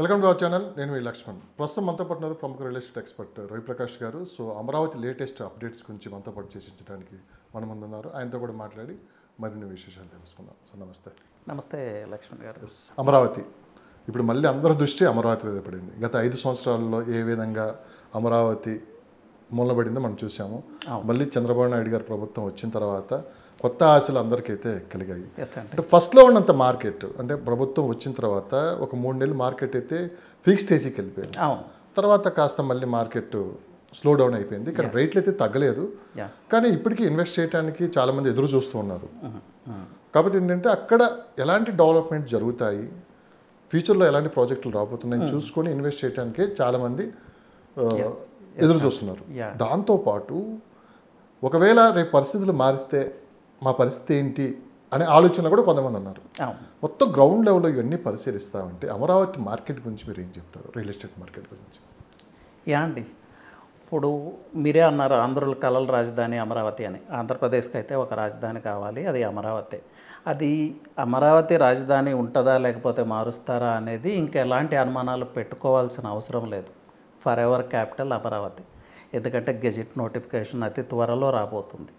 Welcome to our channel. నేను మీ లక్ష్మణ్. ప్రస్తుతం మనతో పాటు ఉన్నారు ప్రముఖ రియల్ ఎస్టేట్ ఎక్స్పర్ట్ రవిప్రకాష్ గారు. సో అమరావతి లేటెస్ట్ అప్డేట్స్ గురించి మనతో పాటు చర్చించడానికి మన ముందు ఉన్నారు. ఆయనతో కూడా మాట్లాడి మరిన్ని విశేషాలు తెలుసుకుందాం. సో నమస్తే. నమస్తే లక్ష్మణ్ గారు. అమరావతి ఇప్పుడు మళ్ళీ అందరి దృష్టి అమరావతి మీద పడింది. గత 5 సంవత్సరాల్లో ఏ విధంగా అమరావతి మూలబడిందో మనం చూసాము. మళ్ళీ చంద్రబాబు నాయుడు గారి ప్రభుత్వం వచ్చిన తర్వాత కొత్త ఆశలు అందరికైతే కలిగాయి. అంటే ఫస్ట్లో ఉన్నంత మార్కెట్ అంటే ప్రభుత్వం వచ్చిన తర్వాత ఒక 3 నెలలు మార్కెట్ అయితే ఫిక్స్ స్టేజ్కి వెళ్ళిపోయింది. తర్వాత కాస్త మళ్ళీ మార్కెట్ స్లో డౌన్ అయిపోయింది. కానీ రేట్లు అయితే తగ్గలేదు. కానీ ఇప్పటికీ ఇన్వెస్ట్ చేయడానికి చాలామంది ఎదురు చూస్తూ ఉన్నారు. కాబట్టి ఏంటంటే అక్కడ ఎలాంటి డెవలప్మెంట్ జరుగుతాయి, ఫ్యూచర్లో ఎలాంటి ప్రాజెక్టులు రాబోతున్నాయని చూసుకొని ఇన్వెస్ట్ చేయడానికే చాలామంది ఎదురు చూస్తున్నారు. దాంతోపాటు ఒకవేళ రేపు పరిస్థితులు మారిస్తే మా పరిస్థితి ఏంటి అనే ఆలోచన కూడా కొంతమంది ఉన్నారు. మొత్తం గ్రౌండ్ లెవెల్లో ఇవన్నీ పరిశీలిస్తామంటే అమరావతి మార్కెట్ గురించి మీరు ఏం చెప్తారు, రియల్ ఎస్టేట్ మార్కెట్ గురించి? అండి, ఇప్పుడు మీరే అన్నారు ఆంధ్రుల కలల రాజధాని అమరావతి అని. ఆంధ్రప్రదేశ్కి అయితే ఒక రాజధాని కావాలి, అది అమరావతి. అది అమరావతి రాజధాని ఉంటుందా లేకపోతే మారుస్తారా అనేది ఇంకెలాంటి అనుమానాలు పెట్టుకోవాల్సిన అవసరం లేదు. For ever capital Amaravati. ఎందుకంటే గెజిట్ నోటిఫికేషన్ అతి త్వరలో రాబోతుంది.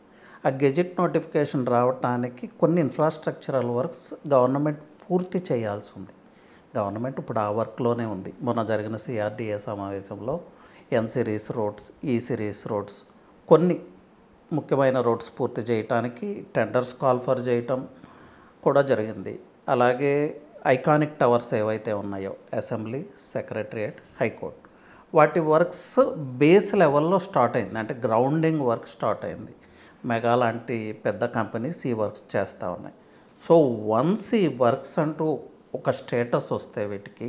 ఆ గెజిట్ నోటిఫికేషన్ రావడానికి కొన్ని ఇన్ఫ్రాస్ట్రక్చరల్ వర్క్స్ గవర్నమెంట్ పూర్తి చేయాల్సి ఉంది. గవర్నమెంట్ ఇప్పుడు ఆ వర్క్లోనే ఉంది. మొన్న జరిగిన సిఆర్డిఏ సమావేశంలో ఎన్ సిరీస్ రోడ్స్, ఈ సిరీస్ రోడ్స్, కొన్ని ముఖ్యమైన రోడ్స్ పూర్తి చేయడానికి టెండర్స్ కాల్ ఫర్ చేయటం కూడా జరిగింది. అలాగే ఐకానిక్ టవర్స్ ఏవైతే ఉన్నాయో అసెంబ్లీ, సెక్రటరియేట్, హైకోర్టు, వాటి వర్క్స్ బేస్ లెవెల్లో స్టార్ట్ అయింది. అంటే గ్రౌండింగ్ వర్క్ స్టార్ట్ అయింది. మెగా లాంటి పెద్ద కంపెనీస్ ఈ వర్క్స్ చేస్తూ ఉన్నాయి. సో వన్స్ ఈ వర్క్స్ అంటూ ఒక స్టేటస్ వస్తే వీటికి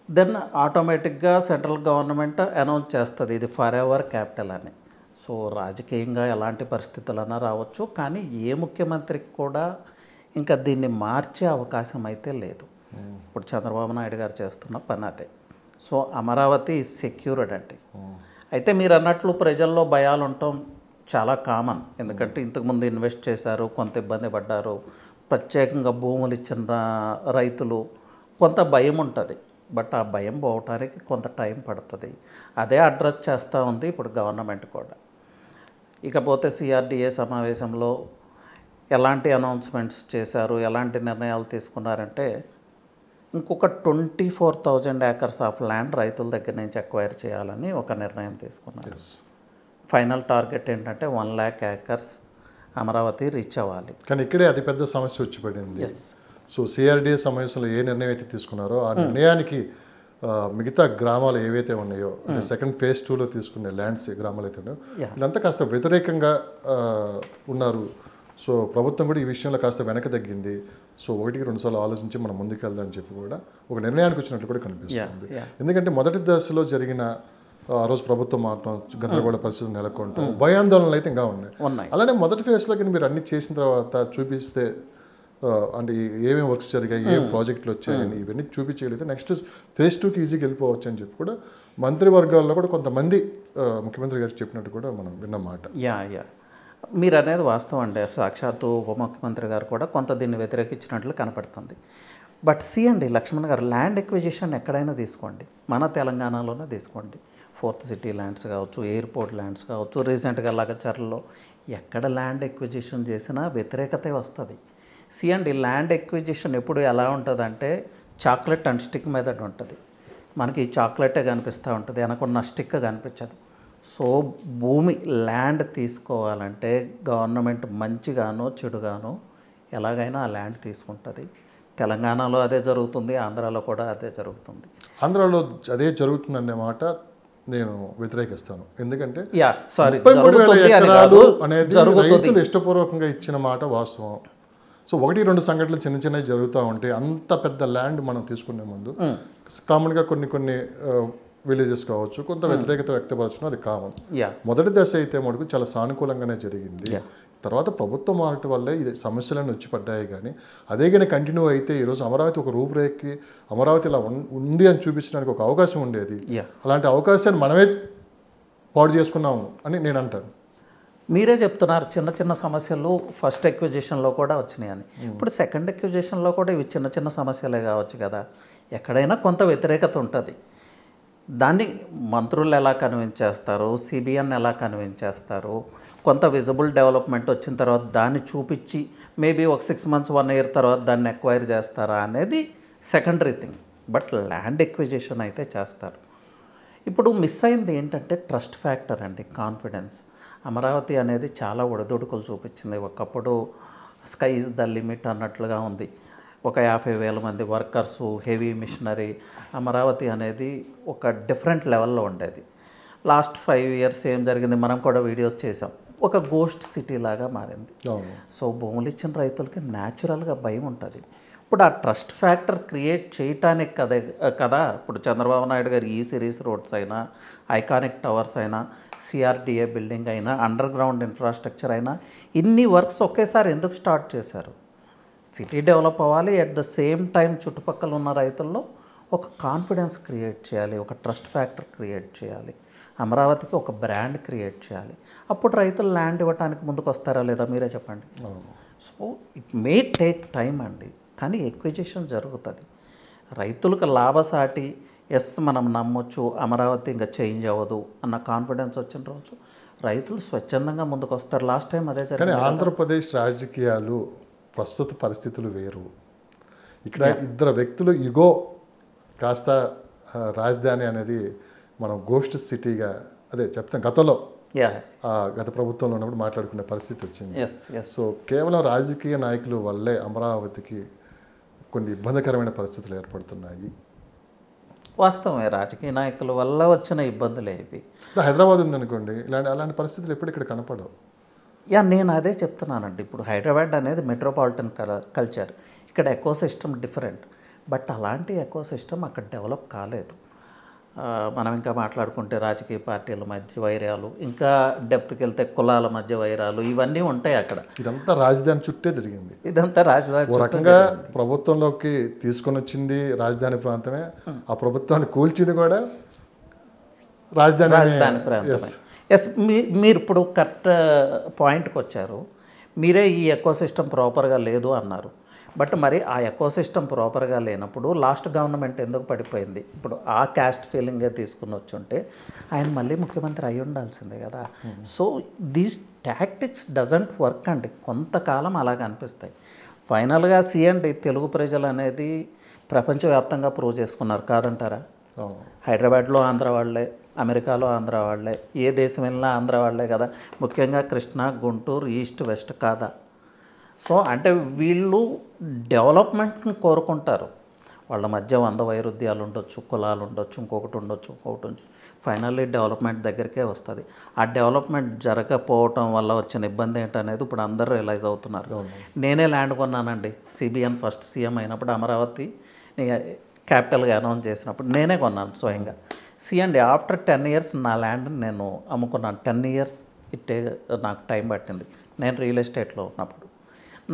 దెన్ ఆటోమేటిక్గా సెంట్రల్ గవర్నమెంట్ అనౌన్స్ చేస్తుంది ఇది ఫర్ ఎవర్ క్యాపిటల్ అని. సో రాజకీయంగా ఎలాంటి పరిస్థితులన్నా రావచ్చు, కానీ ఏ ముఖ్యమంత్రికి కూడా ఇంకా దీన్ని మార్చే అవకాశం అయితే లేదు. ఇప్పుడు చంద్రబాబు నాయుడు గారు చేస్తున్న పని అదే. సో అమరావతి సెక్యూర్డ్ అండి. అయితే మీరు అన్నట్లు ప్రజల్లో భయాలు ఉండటం చాలా కామన్. ఎందుకంటే ఇంతకుముందు ఇన్వెస్ట్ చేశారు, కొంత ఇబ్బంది పడ్డారు. ప్రత్యేకంగా భూములు ఇచ్చిన రైతులు కొంత భయం ఉంటుంది. బట్ ఆ భయం పోవటానికి కొంత టైం పడుతుంది. అదే అడ్రస్ చేస్తూ ఉంది ఇప్పుడు గవర్నమెంట్ కూడా. ఇకపోతే సిఆర్డిఏ సమావేశంలో ఎలాంటి అనౌన్స్మెంట్స్ చేశారు, ఎలాంటి నిర్ణయాలు తీసుకున్నారంటే ఇంకొక 24,000 acres ఆఫ్ ల్యాండ్ రైతుల దగ్గర నుంచి అక్వైర్ చేయాలని ఒక నిర్ణయం తీసుకున్నారు. ఫైనల్ టార్గెట్ ఏంటంటే 1 lakh acres అమరావతి రీచ్ అవ్వాలి. కానీ ఇక్కడే అతిపెద్ద సమస్య వచ్చి పడింది. సో సిఆర్డిఏ సమావేశంలో ఏ నిర్ణయం అయితే తీసుకున్నారో ఆ నిర్ణయానికి మిగతా గ్రామాలు ఏవైతే ఉన్నాయో అంటే సెకండ్ ఫేజ్ 2లో తీసుకునే ల్యాండ్స్ గ్రామాలు అయితే ఉన్నాయో వీళ్ళంతా కాస్త వ్యతిరేకంగా ఉన్నారు. సో ప్రభుత్వం కూడా ఈ విషయంలో కాస్త వెనక తగ్గింది. సో 1-2 సార్లు ఆలోచించి మనం ముందుకు వెళ్దామని చెప్పి కూడా ఒక నిర్ణయానికి వచ్చినట్లు కూడా కనిపిస్తుంది. ఎందుకంటే మొదటి దశలో జరిగిన ఆ రోజు ప్రభుత్వం మాత్రం గందరగోళ పరిస్థితులు నెలకొంటాం, భయాందోళనలు అయితే ఇంకా ఉన్నాయి. అలానే మొదటి ఫేజ్లోకి మీరు అన్ని చేసిన తర్వాత చూపిస్తే అంటే ఏమేమి వర్క్స్ జరిగాయి, ఏ ప్రాజెక్టులు వచ్చాయని ఇవన్నీ చూపించగలిగితే నెక్స్ట్ ఫేజ్ 2కి ఈజీగా వెళ్ళిపోవచ్చు అని చెప్పి కూడా మంత్రివర్గాల్లో కూడా కొంతమంది ముఖ్యమంత్రి గారు చెప్పినట్టు కూడా మనం విన్నమాట. మీరు అనేది వాస్తవం అండి. సాక్షాత్తు ఉప ముఖ్యమంత్రి గారు కూడా కొంత దీన్ని వ్యతిరేకించినట్లు కనపడుతుంది. బట్ అండి లక్ష్మణ్ గారు, ల్యాండ్ ఎక్విజిషన్ ఎక్కడైనా తీసుకోండి, మన తెలంగాణలోనే తీసుకోండి. 4th సిటీ ల్యాండ్స్ కావచ్చు, ఎయిర్పోర్ట్ ల్యాండ్స్ కావచ్చు, రీసెంట్గా లగచర్లలో ఎక్కడ ల్యాండ్ ఎక్విజిషన్ చేసినా వ్యతిరేకతే వస్తుంది. అండి ల్యాండ్ ఎక్విజిషన్ ఎప్పుడు ఎలా ఉంటుందంటే చాక్లెట్ అండ్ స్టిక్ మెథడ్ ఉంటుంది. మనకి ఈ చాక్లెటే కనిపిస్తూ ఉంటుంది, వెనకున్న స్టిక్ కనిపించదు. సో భూమి ల్యాండ్ తీసుకోవాలంటే గవర్నమెంట్ మంచిగానో చెడుగానో ఎలాగైనా ఆ ల్యాండ్ తీసుకుంటుంది. తెలంగాణలో అదే జరుగుతుంది, ఆంధ్రాలో కూడా అదే జరుగుతుంది. ఆంధ్రాలో అదే జరుగుతుందనే మాట నేను వ్యతిరేకిస్తాను. ఎందుకంటే అనేది రైతులు ఇష్టపూర్వకంగా ఇచ్చిన మాట వాస్తవం. సో 1-2 సంఘటనలు చిన్నవి జరుగుతూ ఉంటాయి. అంత పెద్ద ల్యాండ్ మనం తీసుకునే ముందు కామన్గా కొన్ని విలేజెస్ కావచ్చు కొంత వ్యతిరేకత వ్యక్తపరచడం అది కామన్. మొదటి దశ అయితే మటుకు చాలా సానుకూలంగానే జరిగింది. తర్వాత ప్రభుత్వం మారటం వల్లే ఇది సమస్యలను వచ్చి పడ్డాయి. కానీ అదే కానీ కంటిన్యూ అయితే ఈరోజు అమరావతి ఒక రూపురేఖకి అమరావతి ఇలా ఉంది అని చూపించడానికి ఒక అవకాశం ఉండేది. అలాంటి అవకాశాన్ని మనమే పాడు చేసుకున్నాము అని నేను అంటాను. మీరే చెప్తున్నారు చిన్న చిన్న సమస్యలు ఫస్ట్ ఎక్విజిషన్లో కూడా వచ్చినాయని. ఇప్పుడు సెకండ్ ఎక్విజిషన్లో కూడా ఇవి చిన్న చిన్న సమస్యలే కావచ్చు కదా. ఎక్కడైనా కొంత వ్యతిరేకత ఉంటుంది. దాన్ని మంత్రులు ఎలా కన్విన్స్ చేస్తారు, సిబిఎన్ ఎలా కన్విన్స్ చేస్తారు, కొంత విజిబుల్ డెవలప్మెంట్ వచ్చిన తర్వాత దాన్ని చూపించి మేబీ ఒక 6 months 1 year తర్వాత దాన్ని ఎక్వైర్ చేస్తారా అనేది secondary thing. But land acquisition అయితే చేస్తారు. ఇప్పుడు మిస్ అయింది ఏంటంటే ట్రస్ట్ ఫ్యాక్టర్ అండి, కాన్ఫిడెన్స్. అమరావతి అనేది చాలా ఒడిదుడుకులు చూపించింది. ఒకప్పుడు స్కై ఈజ్ ద లిమిట్ అన్నట్లుగా ఉంది. ఒక 50,000 మంది వర్కర్సు, హెవీ మిషనరీ. అమరావతి అనేది ఒక డిఫరెంట్ లెవెల్లో ఉండేది. లాస్ట్ 5 years ఏం జరిగింది, మనం కూడా వీడియోస్ చేసాం. ఒక గోస్ట్ సిటీ లాగా మారింది. సో భూములు ఇచ్చిన రైతులకి న్యాచురల్గా భయం ఉంటుంది. ఇప్పుడు ఆ ట్రస్ట్ ఫ్యాక్టర్ క్రియేట్ చేయటానికి కదా ఇప్పుడు చంద్రబాబు నాయుడు గారు ఈ సిరీస్ రోడ్స్ అయినా, ఐకానిక్ టవర్స్ అయినా, సిఆర్డిఏ బిల్డింగ్ అయినా, అండర్ గ్రౌండ్ ఇన్ఫ్రాస్ట్రక్చర్ అయినా, ఇన్ని వర్క్స్ ఒకేసారి ఎందుకు స్టార్ట్ చేశారు? సిటీ డెవలప్ అవ్వాలి, ఎట్ ద సేమ్ టైం చుట్టుపక్కల ఉన్న రైతుల్లో ఒక కాన్ఫిడెన్స్ క్రియేట్ చేయాలి, ఒక ట్రస్ట్ ఫ్యాక్టర్ క్రియేట్ చేయాలి, అమరావతికి ఒక బ్రాండ్ క్రియేట్ చేయాలి. అప్పుడు రైతులు ల్యాండ్ ఇవ్వడానికి ముందుకు వస్తారా లేదా మీరే చెప్పండి. So it may take time అండి, కానీ ఎక్విజిషన్ జరుగుతుంది. రైతులకు లాభసాటి, ఎస్ మనం నమ్మొచ్చు, అమరావతి ఇంకా చేంజ్ అవ్వదు అన్న కాన్ఫిడెన్స్ వచ్చిన రోజు రైతులు స్వచ్ఛందంగా ముందుకు వస్తారు. లాస్ట్ టైం అదే జరిగింది. ఆంధ్రప్రదేశ్ రాజకీయాలు ప్రస్తుత పరిస్థితులు వేరు. ఇక్కడ ఇద్దరు వ్యక్తులు ఇగో కాస్త రాజధాని అనేది మనం గోస్ట్ సిటీగా అదే చెప్తాం. గతంలో గత ప్రభుత్వంలో ఉన్నప్పుడు మాట్లాడుకునే పరిస్థితి వచ్చింది. సో కేవలం రాజకీయ నాయకుల వల్లే అమరావతికి కొన్ని ఇబ్బందికరమైన పరిస్థితులు ఏర్పడుతున్నాయి. వాస్తవమే, రాజకీయ నాయకుల వల్ల వచ్చిన ఇబ్బందులే ఇవి. హైదరాబాద్ ఉందనుకోండి, అలాంటి పరిస్థితులు ఎప్పుడు ఇక్కడ కనపడవు. నేను అదే చెప్తున్నానండి. ఇప్పుడు హైదరాబాద్ అనేది మెట్రోపాలిటన్ కల్చర్, ఇక్కడ ఎకోసిస్టమ్ డిఫరెంట్. బట్ అలాంటి ఎకోసిస్టమ్ అక్కడ డెవలప్ కాలేదు. మనం ఇంకా మాట్లాడుకుంటే రాజకీయ పార్టీల మధ్య వైరాలు, ఇంకా డెప్త్కి వెళ్తే కులాల మధ్య వైరాలు, ఇవన్నీ ఉంటాయి అక్కడ. ఇదంతా రాజధాని చుట్టే జరిగింది. ఇదంతా రాజధాని రకంగా ప్రభుత్వంలోకి తీసుకొని వచ్చింది రాజధాని ప్రాంతమే, ఆ ప్రభుత్వాన్ని కూల్చింది కూడా రాజధాని ప్రాంతమే. ఎస్, మీరు ఇప్పుడు కరెక్ట్ పాయింట్కి వచ్చారు. మీరే ఈ ఎకోసిస్టమ్ ప్రాపర్గా లేదు అన్నారు. బట్ మరి ఆ ఎకోసిస్టమ్ ప్రాపర్గా లేనప్పుడు లాస్ట్ గవర్నమెంట్ ఎందుకు పడిపోయింది? ఇప్పుడు ఆ క్యాస్ట్ ఫీలింగే తీసుకుని వచ్చుంటే ఆయన మళ్ళీ ముఖ్యమంత్రి అయి ఉండాల్సిందే కదా. So these tactics doesn't work అండి. కొంతకాలం అలాగ అనిపిస్తాయి. ఫైనల్గా అండి తెలుగు ప్రజలు అనేది ప్రపంచవ్యాప్తంగా ప్రూవ్ చేసుకున్నారు, కాదంటారా? హైదరాబాద్లో ఆంధ్ర వాళ్ళే, అమెరికాలో ఆంధ్ర వాళ్ళే, ఏ దేశం వెళ్ళినా ఆంధ్ర వాళ్ళే కదా. ముఖ్యంగా కృష్ణా, గుంటూరు, ఈస్ట్, వెస్ట్ కాదా. సో అంటే వీళ్ళు డెవలప్మెంట్ని కోరుకుంటారు. వాళ్ళ మధ్య 100 వైరుధ్యాలు ఉండొచ్చు, కులాలు ఉండొచ్చు, ఇంకొకటి ఉండొచ్చు. ఫైనల్లీ డెవలప్మెంట్ దగ్గరికే వస్తుంది. ఆ డెవలప్మెంట్ జరగకపోవటం వల్ల వచ్చిన ఇబ్బంది ఏంటనేది ఇప్పుడు అందరూ రియలైజ్ అవుతున్నారు. నేనే ల్యాండ్ కొన్నానండి. సిబిఎన్ ఫస్ట్ సీఎం అయినప్పుడు అమరావతి క్యాపిటల్గా అనౌన్స్ చేసినప్పుడు నేనే కొన్నాను స్వయంగా. అండి ఆఫ్టర్ 10 years నా ల్యాండ్ నేను అమ్ముకున్నాను. 10 years నాకు టైం పట్టింది. నేను రియల్ ఎస్టేట్లో ఉన్నప్పుడు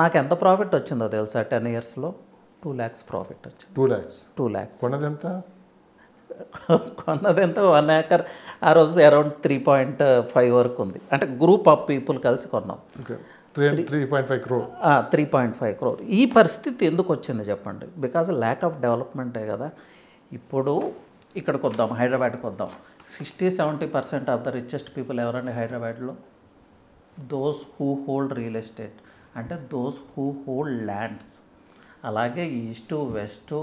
నాకు ఎంత ప్రాఫిట్ వచ్చిందో తెలుసా? 10 yearsలో 2 lakhs ప్రాఫిట్ వచ్చింది. 2 lakhs. కొన్నదెంత 1 acre ఆ రోజు అరౌండ్ 3.5 వరకు ఉంది. అంటే గ్రూప్ ఆఫ్ పీపుల్ కలిసి కొన్నాం. 3.5 crore. 3.5 crore. ఈ పరిస్థితి ఎందుకు వచ్చింది చెప్పండి? బికాజ్ ల్యాక్ ఆఫ్ డెవలప్మెంటే కదా. ఇప్పుడు ఇక్కడికి వద్దాం, హైదరాబాద్కి వద్దాం. 60-70% ఆఫ్ ద రిచెస్ట్ పీపుల్ ఎవరండి హైదరాబాద్లో? Those who hold real estate, అంటే దోస్ హూ హోల్డ్ ల్యాండ్స్. అలాగే east, west,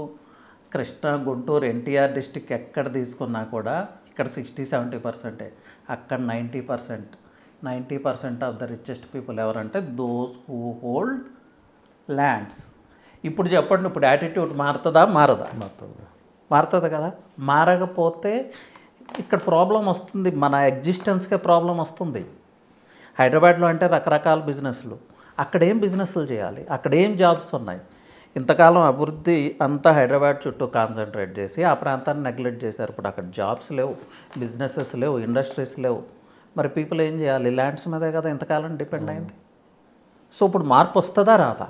Krishna, Guntur, NTR district ఎక్కడ తీసుకున్నా కూడా ఇక్కడ 60-70%. అక్కడ 90% ఆఫ్ ద రిచెస్ట్ పీపుల్ ఎవరంటే దోస్ హూ హోల్డ్ ల్యాండ్స్. ఇప్పుడు చెప్పండి, ఇప్పుడు యాటిట్యూడ్ మారుతుందా? మారుతుంది కదా. మారకపోతే ఇక్కడ ప్రాబ్లం వస్తుంది, మన ఎగ్జిస్టెన్స్కే ప్రాబ్లం వస్తుంది. హైదరాబాద్లో అంటే రకరకాల బిజినెస్లు, అక్కడేం బిజినెస్లు చేయాలి, అక్కడేం జాబ్స్ ఉన్నాయి? ఇంతకాలం అభివృద్ధి అంతా హైదరాబాద్ చుట్టూ కాన్సన్ట్రేట్ చేసి ఆ ప్రాంతాన్ని నెగ్లెక్ట్ చేశారు. ఇప్పుడు అక్కడ జాబ్స్ లేవు, బిజినెసెస్ లేవు, ఇండస్ట్రీస్ లేవు. మరి పీపుల్ ఏం చేయాలి? ల్యాండ్స్ మీదే కదా ఇంతకాలం డిపెండ్ అయింది. సో ఇప్పుడు మార్పు వస్తుందా రాదా?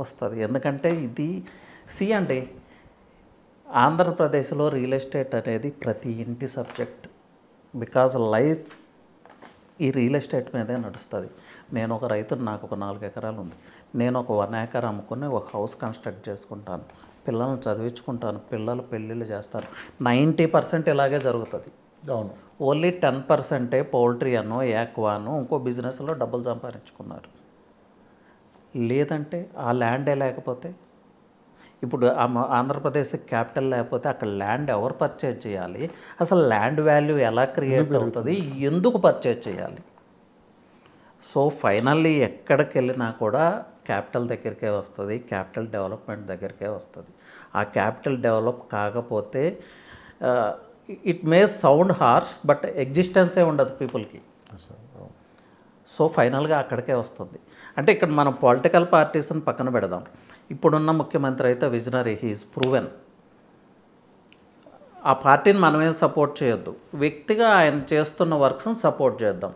వస్తుంది. ఎందుకంటే ఇది అండి ఆంధ్రప్రదేశ్లో రియల్ ఎస్టేట్ అనేది ప్రతి ఇంటి సబ్జెక్ట్. బికాజ్ లైఫ్ ఈ రియల్ ఎస్టేట్ మీదే నడుస్తుంది. నేను ఒక రైతుని, నాకు ఒక 4 ఎకరాలు ఉంది. నేను ఒక 1 acre అమ్ముకుని ఒక హౌస్ కన్స్ట్రక్ట్ చేసుకుంటాను. పిల్లల్ని చదివించుకుంటాను, పిల్లలు పెళ్ళిళ్ళు చేస్తారు. 90% ఇలాగే జరుగుతుంది. అవును. ఓన్లీ 10% పౌల్ట్రీ అనో యాక్వానో ఇంకో బిజినెస్లో డబ్బులు సంపాదించుకున్నారు. లేదంటే ఆ ల్యాండే లేకపోతే, ఇప్పుడు ఆంధ్రప్రదేశ్ క్యాపిటల్ లేకపోతే అక్కడ ల్యాండ్ ఎవరు పర్చేజ్ చేయాలి? అసలు ల్యాండ్ వాల్యూ ఎలా క్రియేట్ అవుతుంది? ఎందుకు పర్చేజ్ చేయాలి? సో ఫైనల్లీ ఎక్కడికి వెళ్ళినా కూడా క్యాపిటల్ దగ్గరికే వస్తుంది, క్యాపిటల్ డెవలప్మెంట్ దగ్గరికే వస్తుంది. ఆ క్యాపిటల్ డెవలప్ కాకపోతే it may sound harsh, but ఎగ్జిస్టెన్సే ఉండదు పీపుల్కి. సో ఫైనల్గా అక్కడికే వస్తుంది. అంటే ఇక్కడ మనం పొలిటికల్ పార్టీస్ని పక్కన పెడదాం. ఇప్పుడున్న ముఖ్యమంత్రి అయితే విజనరీ, హీఈస్ ప్రూవెన్. ఆ పార్టీని మనమేం సపోర్ట్ చేయొద్దు, వ్యక్తిగా ఆయన చేస్తున్న వర్క్స్ని సపోర్ట్ చేద్దాం.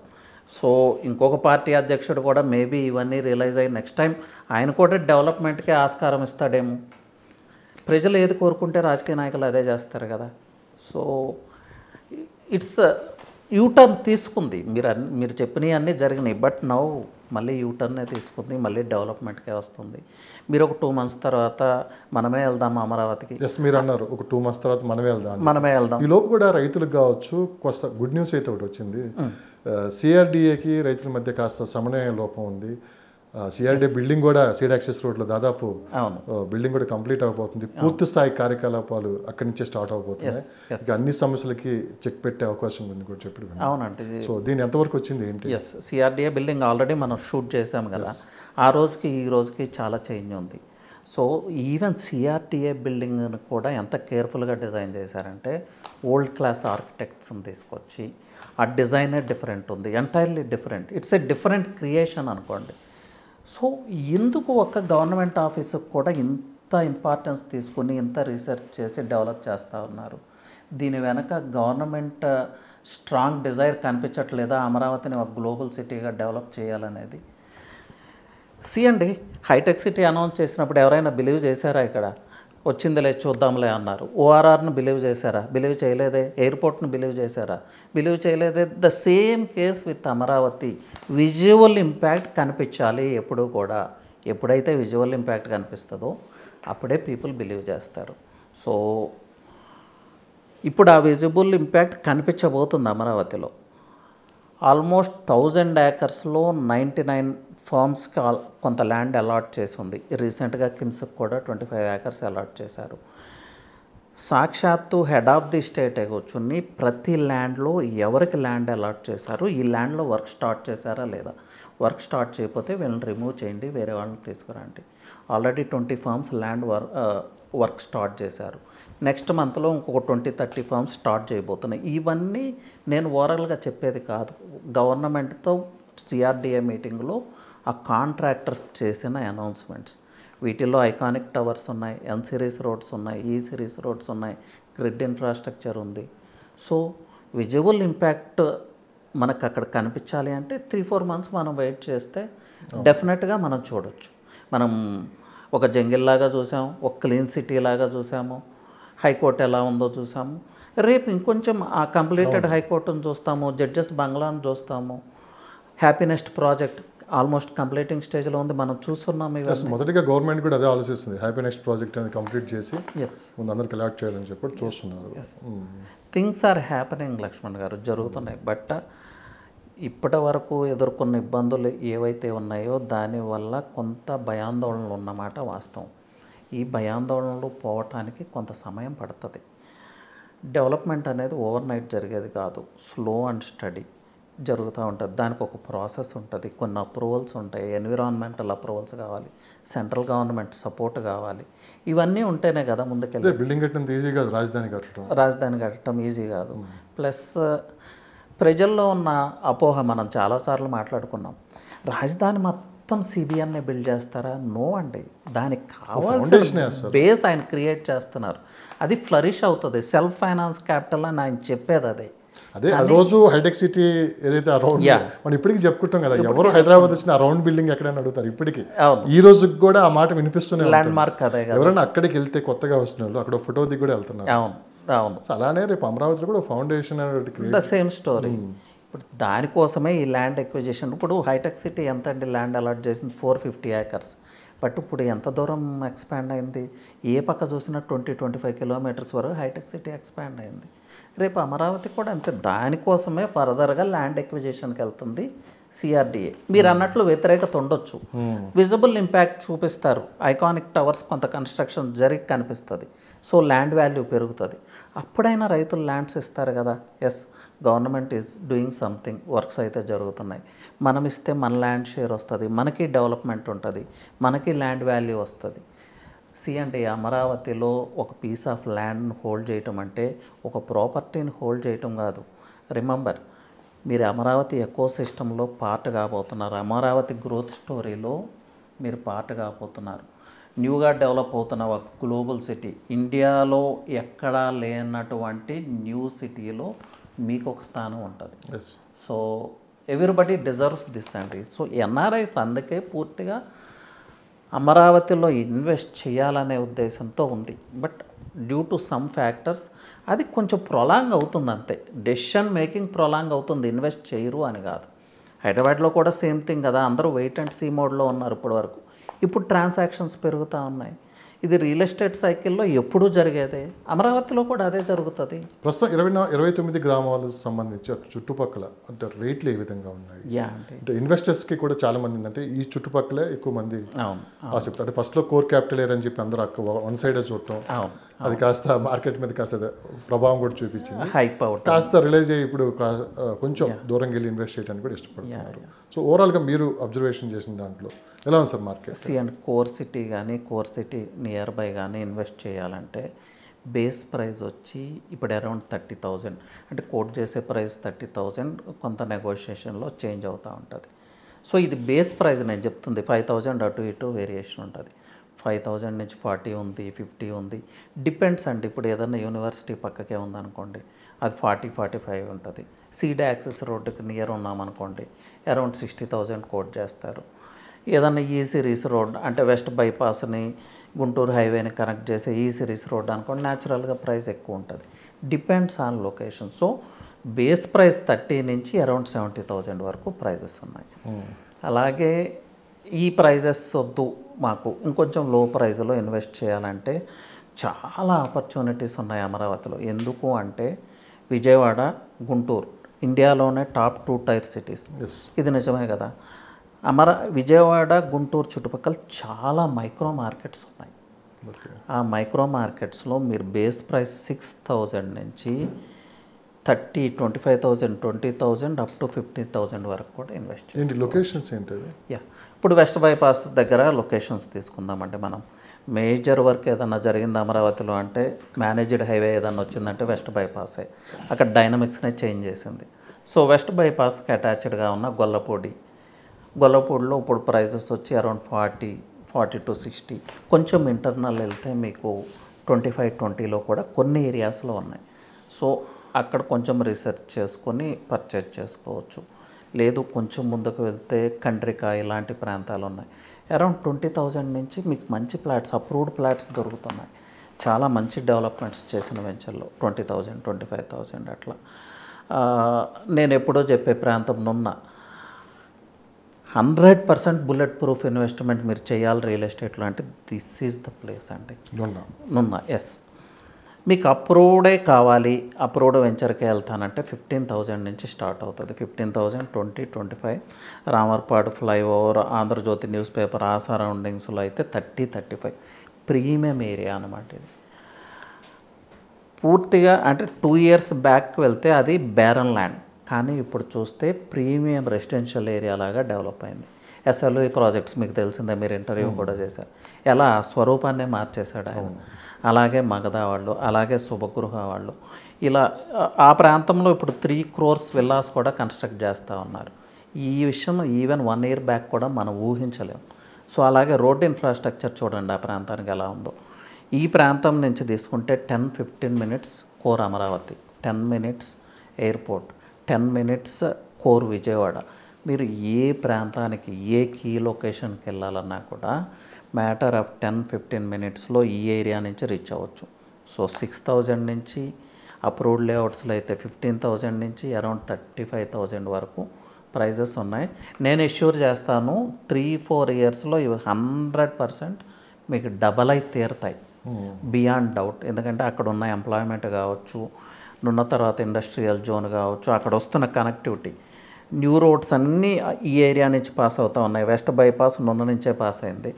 సో ఇంకొక పార్టీ అధ్యక్షుడు కూడా మేబీ ఇవన్నీ రియలైజ్ అయ్యి నెక్స్ట్ టైం ఆయన కూడా డెవలప్మెంట్కే ఆస్కారం ఇస్తాడేమో. ప్రజలు ఏది కోరుకుంటే రాజకీయ నాయకులు అదే చేస్తారు కదా. సో ఇట్స్ యూటర్న్ తీసుకుంది. మీరు చెప్పినవి అన్నీ జరిగినాయి, బట్ నౌ మళ్ళీ యూటర్నే తీసుకుంది, మళ్ళీ డెవలప్మెంట్కే వస్తుంది. మీరు ఒక 2 months తర్వాత మనమే వెళ్దాం అమరావతికి. ఎస్, మీరు అన్నారు ఒక 2 months తర్వాత మనమే వెళ్దాం. ఈ లోపు కూడా రైతులకు కావచ్చు కొంత గుడ్ న్యూస్ అయితే ఒకటి వచ్చింది. సిఆర్డీఏకి రైతుల మధ్య కాస్త సమన్వయ లోపం ఉంది. సిఆర్డీఏ బిల్డింగ్ కూడా సీడ్ యాక్సెస్ రోడ్లో దాదాపు బిల్డింగ్ కూడా కంప్లీట్ అవబోతుంది. పూర్తి స్థాయి కార్యకలాపాలు అక్కడి నుంచే స్టార్ట్ అవబోతున్నాయి. ఇంకా అన్ని సమస్యలకి చెక్ పెట్టే అవకాశం ఉంది కూడా చెప్పి. అవునండి. సో దీని ఎంతవరకు వచ్చింది ఏంటి? ఎస్, సిఆర్డీఏ బిల్డింగ్ ఆల్రెడీ మనం షూట్ చేసాం కదా. ఆ రోజుకి ఈ రోజుకి చాలా చేంజ్ ఉంది. సో ఈవెన్ సిఆర్డీఏ బిల్డింగ్ను కూడా ఎంత కేర్ఫుల్గా డిజైన్ చేశారంటే ఓల్డ్ క్లాస్ ఆర్కిటెక్ట్స్ని తీసుకొచ్చి ఆ డిజైనే డిఫరెంట్ ఉంది, entirely different. It's a different creation అనుకోండి. సో ఎందుకు ఒక గవర్నమెంట్ ఆఫీసుకు కూడా ఇంత ఇంపార్టెన్స్ తీసుకుని ఇంత రీసెర్చ్ చేసి డెవలప్ చేస్తూ ఉన్నారు? దీని వెనక గవర్నమెంట్ స్ట్రాంగ్ డిజైర్ కనిపించట్లేదా అమరావతిని ఒక గ్లోబల్ సిటీగా డెవలప్ చేయాలనేది? అండి, హైటెక్ సిటీ అనౌన్స్ చేసినప్పుడు ఎవరైనా బిలీవ్ చేశారా? ఇక్కడ వచ్చిందిలే చూద్దాంలే అన్నారు. ఓఆర్ఆర్ను బిలీవ్ చేశారా? బిలీవ్ చేయలేదే. ఎయిర్పోర్ట్ను బిలీవ్ చేశారా? బిలీవ్ చేయలేదే. The same case with Amaravati. Visual impact కనిపించాలి ఎప్పుడూ కూడా. ఎప్పుడైతే విజువల్ ఇంపాక్ట్ కనిపిస్తుందో అప్పుడే పీపుల్ బిలీవ్ చేస్తారు. సో ఇప్పుడు ఆ విజిబుల్ ఇంపాక్ట్ కనిపించబోతుంది అమరావతిలో. ఆల్మోస్ట్ 1000 acresలో 99 ఫార్మ్స్కి కొంత ల్యాండ్ అలాట్ చేసి ఉంది. రీసెంట్గా కిమ్స్కి కూడా 25 acres అలాట్ చేశారు. సాక్షాత్తు హెడ్ ఆఫ్ ది స్టేటే కూర్చుని ప్రతి ల్యాండ్లో ఎవరికి ల్యాండ్ అలాట్ చేశారు, ఈ ల్యాండ్లో వర్క్ స్టార్ట్ చేశారా లేదా, వర్క్ స్టార్ట్ చేయకపోతే వీళ్ళని రిమూవ్ చేయండి, వేరే వాళ్ళని తీసుకురండి. Already 20 farms land work start చేశారు. నెక్స్ట్ మంత్లో ఇంకొక 20-30 farms స్టార్ట్ చేయబోతున్నాయి. ఇవన్నీ నేను ఓవరాల్గా చెప్పేది కాదు, గవర్నమెంట్తో సిఆర్డీఏ మీటింగ్లో ఆ కాంట్రాక్టర్స్ చేసిన అనౌన్స్మెంట్స్. వీటిల్లో ఐకానిక్ టవర్స్ ఉన్నాయి, ఎన్ సిరీస్ రోడ్స్ ఉన్నాయి, ఈ సిరీస్ రోడ్స్ ఉన్నాయి, గ్రిడ్ ఇన్ఫ్రాస్ట్రక్చర్ ఉంది. సో విజువల్ ఇంపాక్ట్ మనకు అక్కడ కనిపించాలి అంటే 3-4 months మనం వెయిట్ చేస్తే డెఫినెట్గా మనం చూడొచ్చు. మనం ఒక జంగిల్లాగా చూసాము, ఒక క్లీన్ సిటీ లాగా చూసాము, హైకోర్టు ఎలా ఉందో చూసాము. రేపు ఇంకొంచెం ఆ కంప్లీటెడ్ హైకోర్టును చూస్తాము, జడ్జెస్ బంగ్లాను చూస్తాము. హ్యాపీనెస్ట్ ప్రాజెక్ట్ ఆల్మోస్ట్ కంప్లీటింగ్ స్టేజ్లో ఉంది, మనం చూస్తున్నాం. మొదటిగా గవర్నమెంట్ కూడా అదే ఆలోచిస్తుంది, హ్యాపీనెస్ట్ ప్రాజెక్ట్ అనేది కంప్లీట్ చేసి ముందు అందరికి అలాట్ చేయాలని చెప్పి చూస్తున్నారు. థింగ్స్ ఆర్ హ్యాపెనింగ్ లక్ష్మణ్ గారు, జరుగుతున్నాయి. బట్ ఇప్పటి వరకు ఎదుర్కొన్న ఇబ్బందులు ఏవైతే ఉన్నాయో దానివల్ల కొంత భయాందోళనలు ఉన్నమాట వాస్తవం. ఈ భయాందోళనలు పోవటానికి కొంత సమయం పడుతుంది. డెవలప్మెంట్ అనేది ఓవర్ నైట్ జరిగేది కాదు, స్లో అండ్ స్టడీ జరుగుతూ ఉంటుంది. దానికి ఒక ప్రాసెస్ ఉంటుంది, కొన్ని అప్రూవల్స్ ఉంటాయి, ఎన్విరాన్మెంటల్ అప్రూవల్స్ కావాలి, సెంట్రల్ గవర్నమెంట్ సపోర్ట్ కావాలి. ఇవన్నీ ఉంటేనే కదా ముందుకెళ్ళి. బిల్డింగ్ కట్టడం ఈజీ కాదు, రాజధాని కట్టడం ఈజీ కాదు. ప్లస్ ప్రజల్లో ఉన్న అపోహ మనం చాలాసార్లు మాట్లాడుకున్నాం, రాజధాని మొత్తం సిబిఎన్నే బిల్డ్ చేస్తారా? నో అండి, దానికి కావాల్సిన బేస్ ఆయన క్రియేట్ చేస్తున్నారు. అది ఫ్లరిష్ అవుతుంది, సెల్ఫ్ ఫైనాన్స్ క్యాపిటల్ అని ఆయన చెప్పేది అదే. అదే ఆ రోజు హైటెక్ సిటీ ఏదైతే అరౌండ్ మనం ఇప్పటికీ చెప్పుకుంటాం కదా, ఎవరు హైదరాబాద్ వచ్చిన అరౌండ్ బిల్డింగ్ ఎక్కడైనా అడుగుతారు. ఇప్పటికీ ఈ రోజు కూడా ఆ మాట వినిపిస్తూనే ల్యాండ్ మార్క్ అదే. ఎవరైనా అక్కడికి వెళ్తే కొత్తగా వస్తున్న వాళ్ళు అక్కడ ఫోటో దిగి కూడా వెళ్తున్నారు. అవును అవును. అలానే రేపు అమరావతిలో కూడా ఫౌండేషన్ ద సేమ్ స్టోరీ. ఇప్పుడు దానికోసమే ఈ ల్యాండ్ ఎక్విజిషన్. ఇప్పుడు హైటెక్ సిటీ ఎంత అండి ల్యాండ్ అలాట్ చేసింది? 450 acres. బట్ ఇప్పుడు ఎంత దూరం ఎక్స్పాండ్ అయింది, ఏ పక్క చూసినా 20-25 కిలోమీటర్స్ వరకు హైటెక్ సిటీ ఎక్స్పాండ్ అయింది. రేపు అమరావతి కూడా అంతే. దానికోసమే ఫర్దర్గా ల్యాండ్ ఎక్విజిషన్కి వెళ్తుంది సిఆర్డిఏ. మీరు అన్నట్లు వ్యతిరేకత ఉండొచ్చు, విజిబుల్ ఇంపాక్ట్ చూపిస్తారు, ఐకానిక్ టవర్స్ కొంత కన్స్ట్రక్షన్ జరిగి కనిపిస్తుంది, సో ల్యాండ్ వాల్యూ పెరుగుతుంది. అప్పుడైనా రైతులు ల్యాండ్స్ ఇస్తారు కదా. Yes, government is doing something, works అయితే జరుగుతున్నాయి, మనం ఇస్తే మన ల్యాండ్ షేర్ వస్తుంది, మనకి డెవలప్మెంట్ ఉంటుంది, మనకి ల్యాండ్ వాల్యూ వస్తుంది. అంటే అమరావతిలో ఒక పీస్ ఆఫ్ ల్యాండ్ని హోల్డ్ చేయటం అంటే ఒక ప్రాపర్టీని హోల్డ్ చేయటం కాదు. రిమెంబర్, మీరు అమరావతి ఎకో సిస్టంలో పార్ట్ కాబోతున్నారు, అమరావతి గ్రోత్ స్టోరీలో మీరు పార్ట్ కాబోతున్నారు. న్యూగా డెవలప్ అవుతున్న ఒక గ్లోబల్ సిటీ, ఇండియాలో ఎక్కడా లేనటువంటి న్యూ సిటీలో మీకు ఒక స్థానం ఉంటుంది. సో ఎవ్రీబడి డిజర్వ్స్ దిస్ అండి. సో ఎన్ఆర్ఐస్ అందుకే పూర్తిగా అమరావతిలో ఇన్వెస్ట్ చేయాలనే ఉద్దేశంతో ఉంది. But due to some factors అది కొంచెం ప్రొలాంగ్ అవుతుంది అంతే. డెసిషన్ మేకింగ్ ప్రొలాంగ్ అవుతుంది, ఇన్వెస్ట్ చేయరు అని కాదు. హైదరాబాద్లో కూడా సేమ్ థింగ్ కదా, అందరూ వెయిట్ అండ్ సీ మోడ్లో ఉన్నారు ఇప్పటి వరకు. ఇప్పుడు ట్రాన్సాక్షన్స్ పెరుగుతూ ఉన్నాయి. ఇది రియల్ ఎస్టేట్ సైకిల్లో ఎప్పుడూ జరిగేదే, అమరావతిలో కూడా అదే జరుగుతుంది. ప్రస్తుతం 29 గ్రామాలకు సంబంధించి అటు చుట్టుపక్కల అంటే రేట్లు ఏ విధంగా ఉన్నాయి? అంటే ఇన్వెస్టర్స్కి కూడా చాలా మంది ఏంటంటే ఈ చుట్టుపక్కలే ఎక్కువ మంది ఆసక్తి. అంటే ఫస్ట్లో కోర్ క్యాపిటల్ ఏరియా అని చెప్పి అందరూ అక్కడ వన్ సైడే చూడటం, అది కాస్త మార్కెట్ మీద కాస్త ప్రభావం కూడా చూపించింది, హైప్ అవుట్ కాస్త రిలైజ్ అయ్యి ఇప్పుడు కొంచెం దూరం వెళ్ళి ఇన్వెస్ట్ చేయడానికి కూడా ఇష్టపడుతున్నారు. సో ఓవరాల్గా మీరు అబ్జర్వేషన్ చేసిన దాంట్లో ఎలా ఉంది sir market? And core city కానీ కోర్ సిటీ నియర్ బై కానీ ఇన్వెస్ట్ చేయాలంటే బేస్ ప్రైస్ వచ్చి ఇప్పుడు అరౌండ్ 30,000, అంటే కోట్ చేసే ప్రైస్ 30,000, కొంత నెగోషియేషన్లో చేంజ్ అవుతూ ఉంటుంది. సో ఇది బేస్ ప్రైస్ నేను చెప్తుంది. 5,000 అటు ఇటు వేరియేషన్ ఉంటుంది. 5,000 నుంచి 40 ఉంది, 50 ఉంది, డిపెండ్స్ అండి. ఇప్పుడు ఏదైనా యూనివర్సిటీ పక్కకే ఉందనుకోండి, అది 40-45 ఉంటుంది. సీడా యాక్సెస్ రోడ్డుకి నియర్ ఉన్నామనుకోండి, అరౌండ్ 60,000 కోట్ చేస్తారు. ఏదన్నా ఈ సిరీస్ రోడ్ అంటే వెస్ట్ బైపాస్ని గుంటూరు హైవేని కనెక్ట్ చేసే ఈ సిరీస్ రోడ్ అనుకోండి, న్యాచురల్గా ప్రైస్ ఎక్కువ ఉంటుంది. Depends on location. So base price 30 నుంచి అరౌండ్ 70,000 వరకు ప్రైజెస్ ఉన్నాయి. అలాగే ఈ ప్రైజెస్ వద్దు మాకు, ఇంకొంచెం లో ప్రైస్లో ఇన్వెస్ట్ చేయాలంటే చాలా ఆపర్చునిటీస్ ఉన్నాయి అమరావతిలో. ఎందుకు అంటే విజయవాడ, గుంటూరు ఇండియాలోనే టాప్ 2 టైర్ సిటీస్. ఇది నిజమే కదా. విజయవాడ, గుంటూరు చుట్టుపక్కల చాలా మైక్రో మార్కెట్స్ ఉన్నాయి. ఆ మైక్రో మార్కెట్స్లో మీరు బేస్ ప్రైస్ 6,000 నుంచి 30, 25,000, 20,000 అప్ టు 50,000 వరకు కూడా ఇన్వెస్ట్ చేయండి. లొకేషన్స్ ఏంటి? ఇప్పుడు వెస్ట్ బైపాస్ దగ్గర లొకేషన్స్ తీసుకుందామంటే, మనం మేజర్ వర్క్ ఏదన్నా జరిగింది అమరావతిలో అంటే, మేనేజ్డ్ హైవే ఏదన్నా వచ్చిందంటే వెస్ట్ బైపాసే. అక్కడ డైనమిక్స్నే చేంజ్ చేసింది. సో వెస్ట్ బైపాస్కి అటాచ్డ్గా ఉన్న గొల్లపూడిలో ఇప్పుడు ప్రైజెస్ వచ్చి అరౌండ్ 40 to 60. కొంచెం ఇంటర్నల్ వెళ్తే మీకు 25-20లో కూడా కొన్ని ఏరియాస్లో ఉన్నాయి. సో అక్కడ కొంచెం రీసెర్చ్ చేసుకొని పర్చేజ్ చేసుకోవచ్చు. లేదు కొంచెం ముందుకు వెళ్తే కండ్రిక ఇలాంటి ప్రాంతాలు ఉన్నాయి. అరౌండ్ 20,000 నుంచి మీకు మంచి ప్లాట్స్, అప్రూవ్డ్ ప్లాట్స్ దొరుకుతున్నాయి. చాలా మంచి డెవలప్మెంట్స్ చేసిన వెంచర్లో 20,000, 25,000 అట్లా. నేను ఎప్పుడో చెప్పే ప్రాంతంనున్న 100% బుల్లెట్ ప్రూఫ్ ఇన్వెస్ట్మెంట్ మీరు చేయాలి రియల్ ఎస్టేట్లో అంటే దిస్ ఈజ్ ద ప్లేస్ అండి. నున్న ఎస్, మీకు అప్రూవ్డే కావాలి, అప్రూవ్డ్ వెంచర్కే వెళ్తానంటే 15,000 నుంచి స్టార్ట్ అవుతుంది. 15,000, 20, 25. Ramarpadu flyover, Andhrajyothi news paper ఆ సరౌండింగ్స్లో అయితే 30, 35 ప్రీమియం ఏరియా అనమాట. ఇది పూర్తిగా అంటే 2 years బ్యాక్ వెళ్తే అది బ్యారన్ ల్యాండ్, కానీ ఇప్పుడు చూస్తే ప్రీమియం రెసిడెన్షియల్ ఏరియా లాగా డెవలప్ అయింది. ఎస్ఎల్వి ప్రాజెక్ట్స్ మీకు తెలిసిందే, మీరు ఇంటర్వ్యూ కూడా చేశారు. ఎలా స్వరూపాన్నే మార్చేశాడు ఆయన. అలాగే మగధ వాళ్ళు, అలాగే శుభగృహ వాళ్ళు, ఇలా ఆ ప్రాంతంలో ఇప్పుడు 3 crores విల్లాస్ కూడా కన్స్ట్రక్ట్ చేస్తూ ఉన్నారు. ఈ విషయం ఈవెన్ 1 year బ్యాక్ కూడా మనం ఊహించలేము. సో అలాగే రోడ్ ఇన్ఫ్రాస్ట్రక్చర్ చూడండి ఆ ప్రాంతానికి ఎలా ఉందో. ఈ ప్రాంతం నుంచి తీసుకుంటే 10-15 minutes core Amaravati, 10 minutes airport, 10 minutes core Vijayawada. మీరు ఏ ప్రాంతానికి ఏ కీ లొకేషన్కి వెళ్ళాలన్నా కూడా మ్యాటర్ ఆఫ్ 10-15 minutesలో ఈ ఏరియా నుంచి రీచ్ అవ్వచ్చు. సో 6,000 నుంచి అప్రూవ్డ్ లేఅవుట్స్లో అయితే 15,000 నుంచి అరౌండ్ 35,000 వరకు ప్రైజెస్ ఉన్నాయి. నేను ఎష్యూర్ చేస్తాను 3-4 ఇయర్స్లో ఇవి 100% మీకు డబల్ అయి తీరుతాయి బియాండ్ డౌట్. ఎందుకంటే అక్కడ ఉన్న ఎంప్లాయ్మెంట్ కావచ్చు, నున్న తర్వాత ఇండస్ట్రియల్ జోన్ కావచ్చు, అక్కడ వస్తున్న కనెక్టివిటీ, న్యూ రోడ్స్ అన్నీ ఈ ఏరియా నుంచి పాస్ అవుతూ ఉన్నాయి. వెస్ట్ బైపాస్ నున్న నుంచే పాస్ అయింది.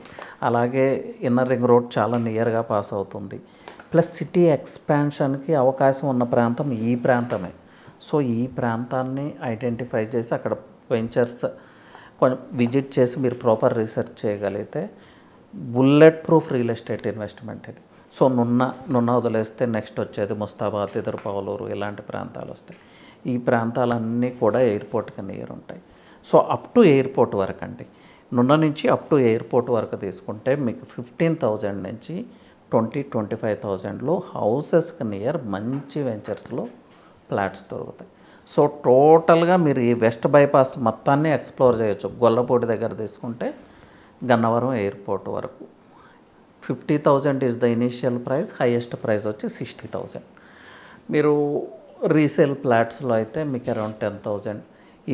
అలాగే ఇన్నర్ రింగ్ రోడ్ చాలా నియర్గా పాస్ అవుతుంది. ప్లస్ సిటీ ఎక్స్పాన్షన్కి అవకాశం ఉన్న ప్రాంతం ఈ ప్రాంతమే. సో ఈ ప్రాంతాన్ని ఐడెంటిఫై చేసి అక్కడ వెంచర్స్ కొంచెం విజిట్ చేసి మీరు ప్రాపర్ రీసెర్చ్ చేయగలిగితే bullet proof real estate investment ఇది. సో నున్న వదిలేస్తే నెక్స్ట్ వచ్చేది ముస్తాబాద్, ఎదురుపావలూరు ఇలాంటి ప్రాంతాలు వస్తాయి. ఈ ప్రాంతాలన్నీ కూడా ఎయిర్పోర్ట్కి నియర్ ఉంటాయి. సో అప్ టు ఎయిర్పోర్ట్ వరకు అండి, నున్న నుంచి అప్ టు ఎయిర్పోర్ట్ వరకు తీసుకుంటే మీకు 15,000 నుంచి 20-25,000లో హౌసెస్కి నియర్ మంచి వెంచర్స్లో ఫ్లాట్స్ దొరుకుతాయి. సో టోటల్గా మీరు ఈ వెస్ట్ బైపాస్ మొత్తాన్ని ఎక్స్ప్లోర్ చేయొచ్చు. గొల్లపూడి దగ్గర తీసుకుంటే గన్నవరం ఎయిర్పోర్ట్ వరకు 50,000 is the initial price, highest price వచ్చి 60,000. మీరు రీసేల్ ఫ్లాట్స్లో అయితే మీకు అరౌండ్ 10,000,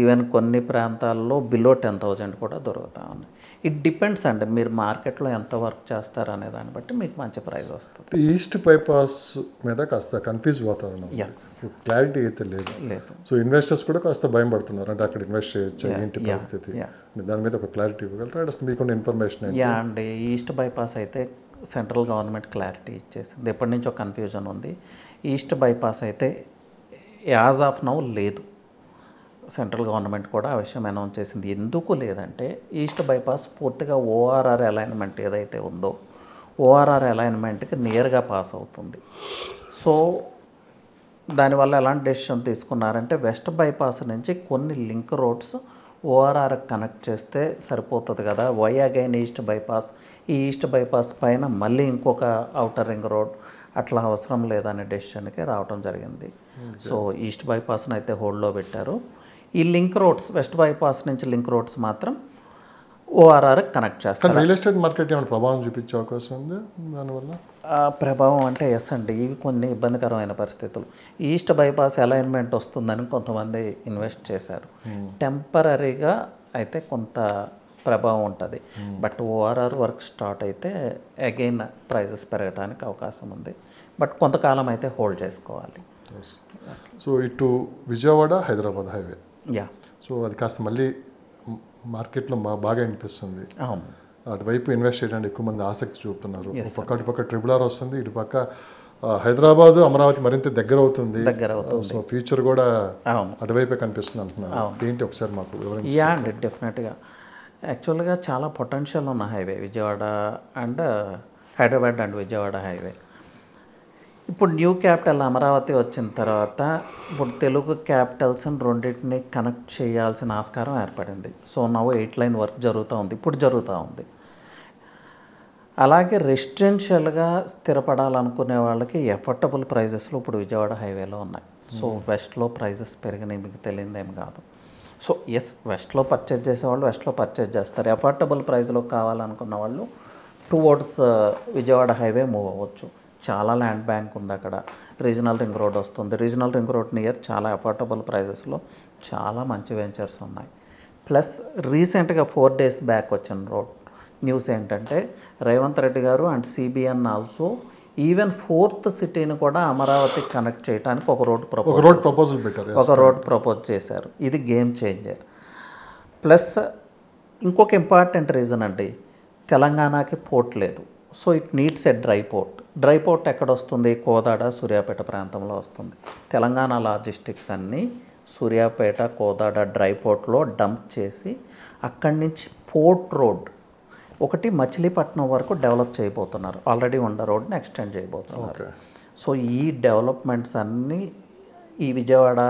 ఈవెన్ కొన్ని ప్రాంతాల్లో బిలో 10,000 కూడా దొరుకుతూ ఉన్నాయి. ఇట్ డిపెండ్స్ అండి, మీరు మార్కెట్లో ఎంత వర్క్ చేస్తారు అనే దాన్ని బట్టి మీకు మంచి ప్రైస్ వస్తుంది. ఈస్ట్ బైపాస్ మీద కాస్త కన్ఫ్యూజ్ వాతావరణం, క్లారిటీ అయితే లేదు. సో ఇన్వెస్టర్స్ కూడా కాస్త భయం పడుతున్నారు, అంటే అక్కడ ఇన్వెస్ట్ చేయొచ్చు ఏంటి పరిస్థితి, దాని మీద ఒక క్లారిటీ ఇవ్వగలరా? అసలు మీకున్న ఇన్ఫర్మేషన్. అండి, ఈస్ట్ బైపాస్ అయితే సెంట్రల్ గవర్నమెంట్ క్లారిటీ ఇచ్చేసింది. ఎప్పటి నుంచో కన్ఫ్యూజన్ ఉంది. ఈస్ట్ బైపాస్ అయితే యాజ్ ఆఫ్ నౌ లేదు. సెంట్రల్ గవర్నమెంట్ కూడా ఆ విషయం అనౌన్స్ చేసింది. ఎందుకు లేదంటే ఈస్ట్ బైపాస్ పూర్తిగా ఓఆర్ఆర్ అలైన్మెంట్ ఏదైతే ఉందో ఓఆర్ఆర్ అలైన్మెంట్కి నియర్గా పాస్ అవుతుంది. సో దానివల్ల ఎలాంటి డెసిషన్ తీసుకున్నారంటే వెస్ట్ బైపాస్ నుంచి కొన్ని లింక్ రోడ్స్ ఓఆర్ఆర్ కనెక్ట్ చేస్తే సరిపోతుంది కదా, వై అగైన్ ఈస్ట్ బైపాస్, ఈ ఈస్ట్ బైపాస్ పైన మళ్ళీ ఇంకొక అవుటర్ రింగ్ రోడ్ అట్లా అవసరం లేదనే డెసిషన్కి రావడం జరిగింది. సో ఈస్ట్ బైపాస్ని అయితే హోల్డ్లో పెట్టారు. ఈ లింక్ రోడ్స్ వెస్ట్ బైపాస్ నుంచి లింక్ రోడ్స్ మాత్రం ఓఆర్ఆర్ కనెక్ట్ చేస్తారు. రియల్ ఎస్టేట్ మార్కెట్ ఏమైనా ప్రభావం చూపించే అవకాశం ఉంది దానివల్ల? ప్రభావం అంటే ఎస్ అండి, ఇవి కొన్ని ఇబ్బందికరమైన పరిస్థితులు. ఈస్ట్ బైపాస్ అలైన్మెంట్ వస్తుందని కొంతమంది ఇన్వెస్ట్ చేశారు. టెంపరీగా అయితే కొంత ప్రభావం ఉంటుంది. బట్ ఓఆర్ఆర్ వర్క్ స్టార్ట్ అయితే అగైన్ ప్రైజెస్ పెరగడానికి అవకాశం ఉంది. బట్ కొంతకాలం అయితే హోల్డ్ చేసుకోవాలి. సో ఇటు Vijayawada Hyderabad highway, yeah, so అది కాస్త మళ్ళీ మార్కెట్లో బాగా అనిపిస్తుంది. అవును, అటువైపు ఇన్వెస్ట్ చేయడానికి ఎక్కువ మంది ఆసక్తి చూపుతున్నారు. అటుపక్క RRR వస్తుంది, ఇటుపక్క హైదరాబాద్ అమరావతి మరింత దగ్గర అవుతుంది. సో ఫ్యూచర్ కూడా అటువైపే కనిపిస్తుంది అంటున్నారు. ఏంటి ఒకసారి మాకు వివరించి? యా అండి, డెఫినెట్గా యాక్చువల్గా చాలా పొటెన్షియల్ ఉన్న highway Vijayawada and Hyderabad and Vijayawada highway. ఇప్పుడు న్యూ క్యాపిటల్ అమరావతి వచ్చిన తర్వాత ఇప్పుడు తెలుగు క్యాపిటల్స్ని రెండింటిని కనెక్ట్ చేయాల్సిన ఆస్కారం ఏర్పడింది. సో నవ్వు 8 లైన్ వర్క్ జరుగుతూ ఉంది, ఇప్పుడు జరుగుతూ ఉంది. అలాగే రెసిడెన్షియల్గా స్థిరపడాలనుకునే వాళ్ళకి ఎఫర్టబుల్ ప్రైజెస్లో ఇప్పుడు విజయవాడ హైవేలో ఉన్నాయి. సో వెస్ట్లో ప్రైజెస్ పెరిగినాయి, మీకు తెలియదేం కాదు. సో ఎస్, వెస్ట్లో పర్చేజ్ చేసేవాళ్ళు వెస్ట్లో పర్చేజ్ చేస్తారు. ఎఫర్టబుల్ ప్రైస్లో కావాలనుకున్న వాళ్ళు టువర్డ్స్ విజయవాడ హైవే మూవ్ అవ్వచ్చు. చాలా ల్యాండ్ బ్యాంక్ ఉంది అక్కడ. రీజనల్ రింగ్ రోడ్ వస్తుంది. రీజనల్ రింగ్ రోడ్ నియర్ చాలా అఫోర్డబుల్ ప్రైజెస్లో చాలా మంచి వెంచర్స్ ఉన్నాయి. ప్లస్ రీసెంట్గా 4 days బ్యాక్ వచ్చిన రోడ్ న్యూస్ ఏంటంటే రేవంత్ రెడ్డి గారు and CBN also even 4th సిటీని కూడా అమరావతికి కనెక్ట్ చేయడానికి ఒక రోడ్ ప్రపోజ్ చేశారు. ఇది గేమ్ చేంజర్. ప్లస్ ఇంకొక ఇంపార్టెంట్ రీజన్ అండి, తెలంగాణకి పోర్ట్ లేదు. So it needs a dry port. Dry port ఎక్కడ వస్తుంది? కోదాడ, సూర్యాపేట ప్రాంతంలో వస్తుంది. తెలంగాణ లాజిస్టిక్స్ అన్నీ సూర్యాపేట, కోదాడ డ్రై పోర్ట్లో డంప్ చేసి అక్కడి నుంచి పోర్ట్ రోడ్ ఒకటి మచిలీపట్నం వరకు డెవలప్ చేయబోతున్నారు. ఆల్రెడీ ఉన్న రోడ్ని ఎక్స్టెండ్ చేయబోతున్నారు. సో ఈ డెవలప్మెంట్స్ అన్నీ ఈ Vijayawada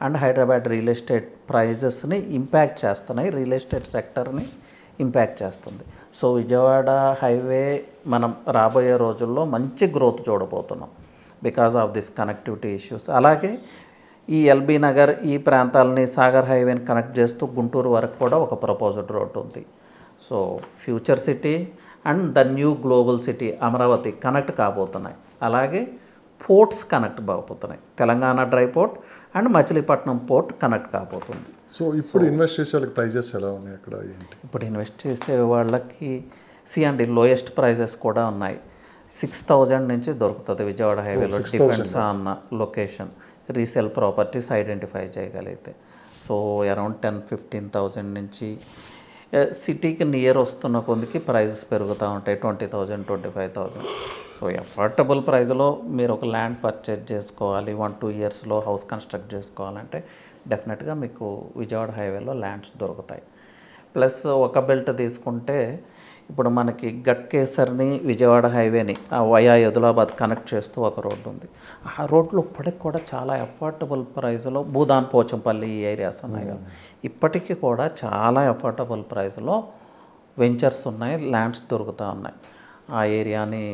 and Hyderabad real estate ప్రైజెస్ని ఇంపాక్ట్ చేస్తున్నాయి, రియల్ ఎస్టేట్ సెక్టర్ని ఇంపాక్ట్ చేస్తుంది. సో విజయవాడ హైవే మనం రాబోయే రోజుల్లో మంచి గ్రోత్ చూడబోతున్నాం because of this connectivity issues. అలాగే ఈ ఎల్బీ నగర్ ఈ ప్రాంతాలని సాగర్ హైవేని కనెక్ట్ చేస్తూ గుంటూరు వరకు కూడా ఒక ప్రపోజ్డ్ రోడ్ ఉంది. So future city and the new global city Amaravati connect కాబోతున్నాయి. అలాగే పోర్ట్స్ కనెక్ట్ కాబోతున్నాయి. Telangana dry port and Machilipatnam port connect కాబోతుంది. సో ఇప్పుడు ఇన్వెస్ట్ చేసే వాళ్ళకి ప్రైజెస్ ఎలా ఉన్నాయి అక్కడ ఏంటి? ఇప్పుడు ఇన్వెస్ట్ చేసే వాళ్ళకి అండి లోయెస్ట్ ప్రైజెస్ కూడా ఉన్నాయి. 6,000 నుంచి దొరుకుతుంది విజయవాడ హైవేలో, depends on location. Resale properties identify చేయగలిగితే సో అరౌండ్ 10-15,000 నుంచి సిటీకి నియర్ వస్తున్న కొందికి ప్రైజెస్ పెరుగుతూ ఉంటాయి. 20,000, 25,000. సో అఫోర్డబుల్ ప్రైస్లో మీరు ఒక ల్యాండ్ పర్చేజ్ చేసుకోవాలి, 1-2 ఇయర్స్లో హౌస్ కన్స్ట్రక్ట్ చేసుకోవాలంటే డెఫినెట్గా మీకు విజయవాడ హైవేలో ల్యాండ్స్ దొరుకుతాయి. ప్లస్ ఒక బెల్ట్ తీసుకుంటే ఇప్పుడు మనకి గట్కేసర్ని విజయవాడ హైవేని వయా యదులాబాద్ కనెక్ట్ చేస్తూ ఒక రోడ్డు ఉంది. ఆ రోడ్లో ఇప్పటికి కూడా చాలా అఫోర్డబుల్ ప్రైస్లో భూదాన్ పోచంపల్లి ఈ ఏరియాస్ ఉన్నాయి కదా, ఇప్పటికీ కూడా చాలా అఫోర్డబుల్ ప్రైస్లో వెంచర్స్ ఉన్నాయి, ల్యాండ్స్ దొరుకుతూ ఉన్నాయి. ఆ ఏరియాని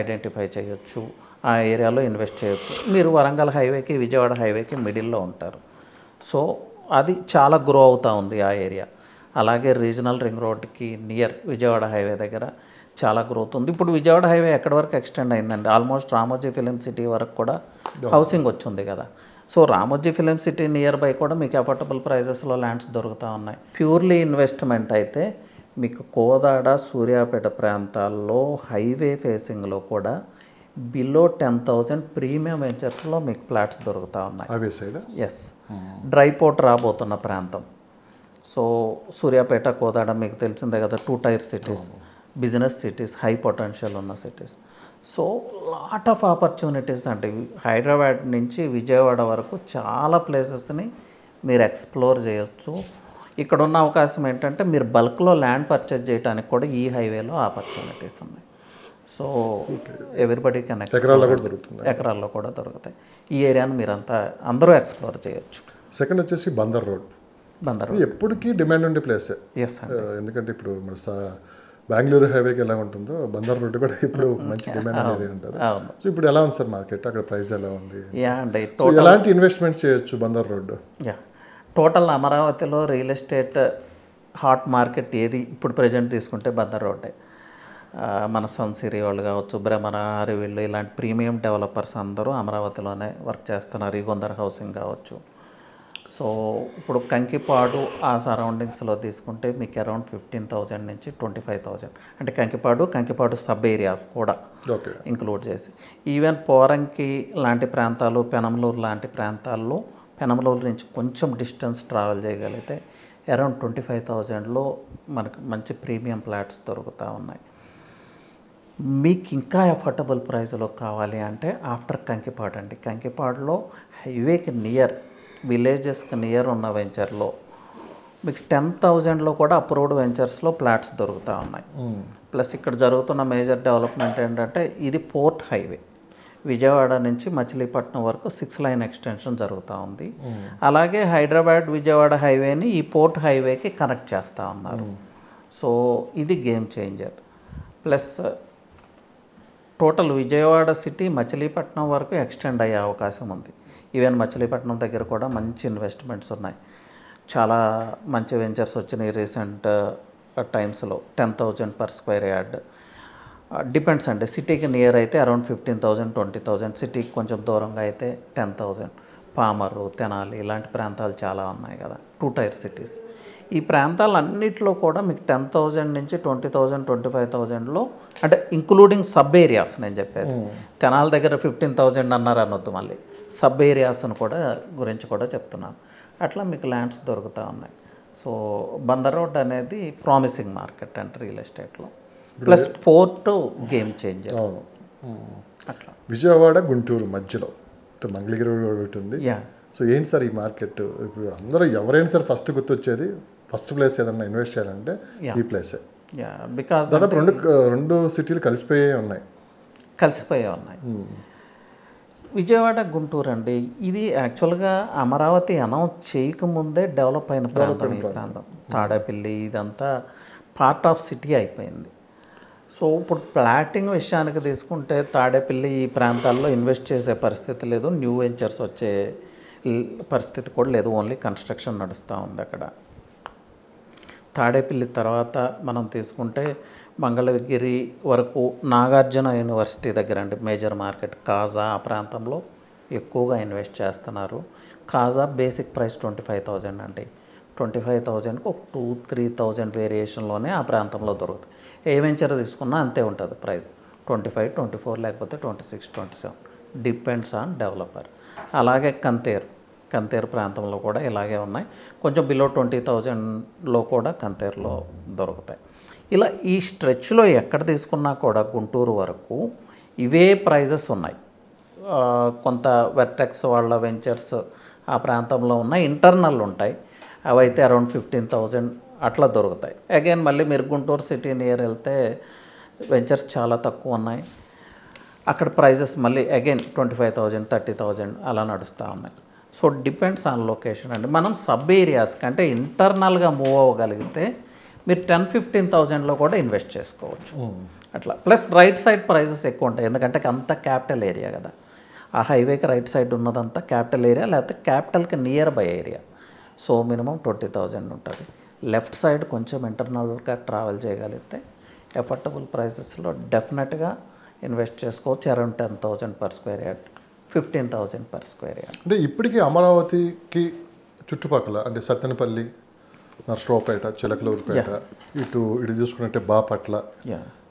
ఐడెంటిఫై చేయొచ్చు, ఆ ఏరియాలో ఇన్వెస్ట్ చేయొచ్చు. మీరు వరంగల్ హైవేకి విజయవాడ హైవేకి మిడిల్లో ఉంటారు. సో అది చాలా గ్రో అవుతూ ఉంది ఆ ఏరియా. అలాగే రీజనల్ రింగ్ రోడ్కి నియర్ విజయవాడ హైవే దగ్గర చాలా గ్రోత్ ఉంది. ఇప్పుడు విజయవాడ హైవే ఎక్కడి వరకు ఎక్స్టెండ్ అయిందండి, ఆల్మోస్ట్ రామోజీ ఫిలిం సిటీ వరకు కూడా హౌసింగ్ వచ్చింది కదా. So Ramoji film city near by కూడా మీకు అఫోర్డబుల్ ప్రైజెస్లో ల్యాండ్స్ దొరుకుతూ ఉన్నాయి. ప్యూర్లీ ఇన్వెస్ట్మెంట్ అయితే మీకు కోదాడ, సూర్యాపేట ప్రాంతాల్లో హైవే ఫేసింగ్లో కూడా బిలో 10,000 ప్రీమియం వెంచర్స్లో మీకు ఫ్లాట్స్ దొరుకుతూ ఉన్నాయి. ఎస్, డ్రై పోర్ట్ రాబోతున్న ప్రాంతం. సో సూర్యాపేట, కోదాడ మీకు తెలిసిందే కదా, 2 tier cities, business cities, high potential ఉన్న cities. So lot of opportunities అంటే హైదరాబాద్ నుంచి విజయవాడ వరకు చాలా ప్లేసెస్ని మీరు ఎక్స్ప్లోర్ చేయొచ్చు. ఇక్కడ ఉన్న అవకాశం ఏంటంటే మీరు బల్క్లో ల్యాండ్ పర్చేజ్ చేయడానికి కూడా ఈ హైవేలో ఆపర్చునిటీస్ ఉన్నాయి. సో ఎవ్రీబడి కెన్ ఎకరాల్లో కూడా దొరుకుతాయి. ఈ ఏరియాను మీరంతా అందరూ ఎక్స్ప్లోర్ చేయొచ్చు. సెకండ్ వచ్చేసి బందర్ రోడ్. ఎప్పటికీ డిమాండ్ ఉండే ప్లేసే. ఎస్, ఎందుకంటే ఇప్పుడు మన బెంగళూరు హైవేకి ఎలా ఉంటుందో బందర్ రోడ్ కూడా ఇప్పుడు మంచి డిమాండ్ ఏరియా అంటారు. సో ఇప్పుడు ఎలా ఉంది సార్ మార్కెట్, అక్కడ ప్రైస్ ఎలా ఉంది, ఎలాంటి ఇన్వెస్ట్మెంట్ చేయొచ్చు బందర్ రోడ్డు? టోటల్ అమరావతిలో రియల్ ఎస్టేట్ హాట్ మార్కెట్ ఏది ఇప్పుడు ప్రజెంట్ తీసుకుంటే బందర్ రోడ్డే. మన సన్సిరీ వాళ్ళు కావచ్చు, భ్రమణ, హరివిల్లు ఇలాంటి ప్రీమియం డెవలపర్స్ అందరూ అమరావతిలోనే వర్క్ చేస్తున్నారు. ఈగొందర్ హౌసింగ్ కావచ్చు. సో ఇప్పుడు కంకిపాడు ఆ సరౌండింగ్స్లో తీసుకుంటే మీకు అరౌండ్ 15,000 నుంచి 25,000, అంటే కంకిపాడు సబ్ ఏరియాస్ కూడా ఇంక్లూడ్ చేసి, ఈవెన్ పోరంకి లాంటి ప్రాంతాలు, పెనమలూరు లాంటి ప్రాంతాల్లో, పెనమలూరు నుంచి కొంచెం డిస్టెన్స్ ట్రావెల్ చేయగలిగితే అరౌండ్ 25,000లో మనకు మంచి ప్రీమియం ఫ్లాట్స్ దొరుకుతూ ఉన్నాయి. మీకు ఇంకా అఫోర్డబుల్ ప్రైస్లో కావాలి అంటే ఆఫ్టర్ కంకిపాడు అండి. కంకిపాడులో హైవేకి నియర్, విలేజెస్కి నియర్ ఉన్న వెంచర్లో మీకు 10,000లో కూడా అప్రూవ్డ్ వెంచర్స్లో ఫ్లాట్స్ దొరుకుతూ ఉన్నాయి. ప్లస్ ఇక్కడ జరుగుతున్న మేజర్ డెవలప్మెంట్ ఏంటంటే ఇది పోర్ట్ హైవే, విజయవాడ నుంచి మచిలీపట్నం వరకు 6 లైన్ ఎక్స్టెన్షన్ జరుగుతూ ఉంది. అలాగే హైదరాబాద్ విజయవాడ హైవేని ఈ పోర్ట్ హైవేకి కనెక్ట్ చేస్తూ ఉన్నారు. సో ఇది game changer. Plus total Vijayawada city Machilipatnam వరకు ఎక్స్టెండ్ అయ్యే అవకాశం ఉంది. ఈవెన్ మచిలీపట్నం దగ్గర కూడా మంచి ఇన్వెస్ట్మెంట్స్ ఉన్నాయి, చాలా మంచి వెంచర్స్ వచ్చినాయి రీసెంట్ టైమ్స్లో. 10,000 per square yard. డిపెండ్స్ అండి, సిటీకి నియర్ అయితే అరౌండ్ 15,000, 20,000, సిటీకి కొంచెం దూరంగా అయితే 10,000. పామరు, తెనాలి ఇలాంటి ప్రాంతాలు చాలా ఉన్నాయి కదా, 2 టైర్ సిటీస్. ఈ ప్రాంతాలన్నింటిలో కూడా మీకు 10,000 నుంచి 20,000, 25,000లో, అంటే ఇంక్లూడింగ్ సబ్ ఏరియాస్ నేను చెప్పేది. తెనాల దగ్గర 15,000 అన్నారు అనొద్దు, మళ్ళీ సబ్ ఏరియాస్ను కూడా గురించి కూడా చెప్తున్నాను. అట్లా మీకు ల్యాండ్స్ దొరుకుతూ ఉన్నాయి. సో బందర్ రోడ్ అనేది ప్రామిసింగ్ మార్కెట్ అంటే రియల్ ఎస్టేట్లో. Plus port game changer. అట్లా విజయవాడ గుంటూరు మధ్యలో మంగళగిరి రోడ్ ఉంది. సో ఏంటి సార్ ఈ మార్కెట్? ఇప్పుడు అందరూ ఎవరైనా సరే ఫస్ట్ గుర్తొచ్చేది, ఫస్ట్ ప్లేస్ ఏదన్నా ఇన్వెస్ట్ చేయాలంటే ఈ ప్లేసే. బికాస్ దాదాపు రెండు సిటీలు కలిసిపోయే ఉన్నాయి. విజయవాడ, గుంటూరు అండి. ఇది యాక్చువల్గా అమరావతి అనౌన్స్ చేయకముందే డెవలప్ అయిన ప్రాంతం. ఈ ప్రాంతం తాడేపల్లి ఇదంతా పార్ట్ ఆఫ్ సిటీ అయిపోయింది. సో ఇప్పుడు ప్లాటింగ్ విషయానికి తీసుకుంటే తాడేపల్లి ఈ ప్రాంతాల్లో ఇన్వెస్ట్ చేసే పరిస్థితి లేదు, న్యూ వెంచర్స్ వచ్చే పరిస్థితి కూడా లేదు, ఓన్లీ కన్స్ట్రక్షన్ నడుస్తూ ఉంది అక్కడ. తాడేపల్లి తర్వాత మనం తీసుకుంటే మంగళగిరి వరకు నాగార్జున యూనివర్సిటీ దగ్గర అండి మేజర్ మార్కెట్, కాజా ఆ ప్రాంతంలో ఎక్కువగా ఇన్వెస్ట్ చేస్తున్నారు. కాజా బేసిక్ ప్రైస్ 25,000 అండి. 25,000కి ఒక 2-3,000 వేరియేషన్లోనే ఆ ప్రాంతంలో దొరుకుతుంది. ఏ వెంచర్ తీసుకున్నా అంతే ఉంటుంది ప్రైస్, 25, 24 లేకపోతే 26, 27, డిపెండ్స్ ఆన్ డెవలపర్. అలాగే కంతేరు ప్రాంతంలో కూడా ఇలాగే ఉన్నాయి. కొంచెం బిలో 20,000లో కూడా కంతేరులో దొరుకుతాయి. ఇలా ఈ స్ట్రెచ్లో ఎక్కడ తీసుకున్నా కూడా గుంటూరు వరకు ఇవే ప్రైజెస్ ఉన్నాయి. కొంత వెర్టెక్స్ వాళ్ళ వెంచర్స్ ఆ ప్రాంతంలో ఉన్న ఇంటర్నల్ ఉంటాయి, అవైతే అరౌండ్ 15,000 అట్లా దొరుకుతాయి. అగైన్ మళ్ళీ మీరు గుంటూరు సిటీ నియర్ వెళ్తే వెంచర్స్ చాలా తక్కువ ఉన్నాయి, అక్కడ ప్రైజెస్ మళ్ళీ అగైన్ 25,000, 30,000 అలా నడుస్తూ ఉన్నాయి. సో డిపెండ్స్ ఆన్ లొకేషన్ అండి. మనం సబ్ ఏరియాస్ కంటే ఇంటర్నల్గా మూవ్ అవ్వగలిగితే మీరు 10-15,000లో కూడా ఇన్వెస్ట్ చేసుకోవచ్చు అట్లా. ప్లస్ రైట్ సైడ్ ప్రైజెస్ ఎక్కువ ఉంటాయి, ఎందుకంటే అంత క్యాపిటల్ ఏరియా కదా. ఆ హైవేకి రైట్ సైడ్ ఉన్నదంతా క్యాపిటల్ ఏరియా, లేకపోతే క్యాపిటల్కి near by area. So minimum 20,000 ఉంటుంది. లెఫ్ట్ సైడ్ కొంచెం ఇంటర్నల్గా ట్రావెల్ చేయగలిగితే ఎఫర్టబుల్ ప్రైసెస్లో డెఫినెట్గా ఇన్వెస్ట్ చేసుకోవచ్చు. Around 10,000 per square yard, 15,000 per square yard. అంటే ఇప్పటికీ అమరావతికి చుట్టుపక్కల అంటే సత్తెనపల్లి, నర్సరావుపేట, చిలకలూరుపేట, ఇటు చూసుకున్నట్టే బాపట్ల,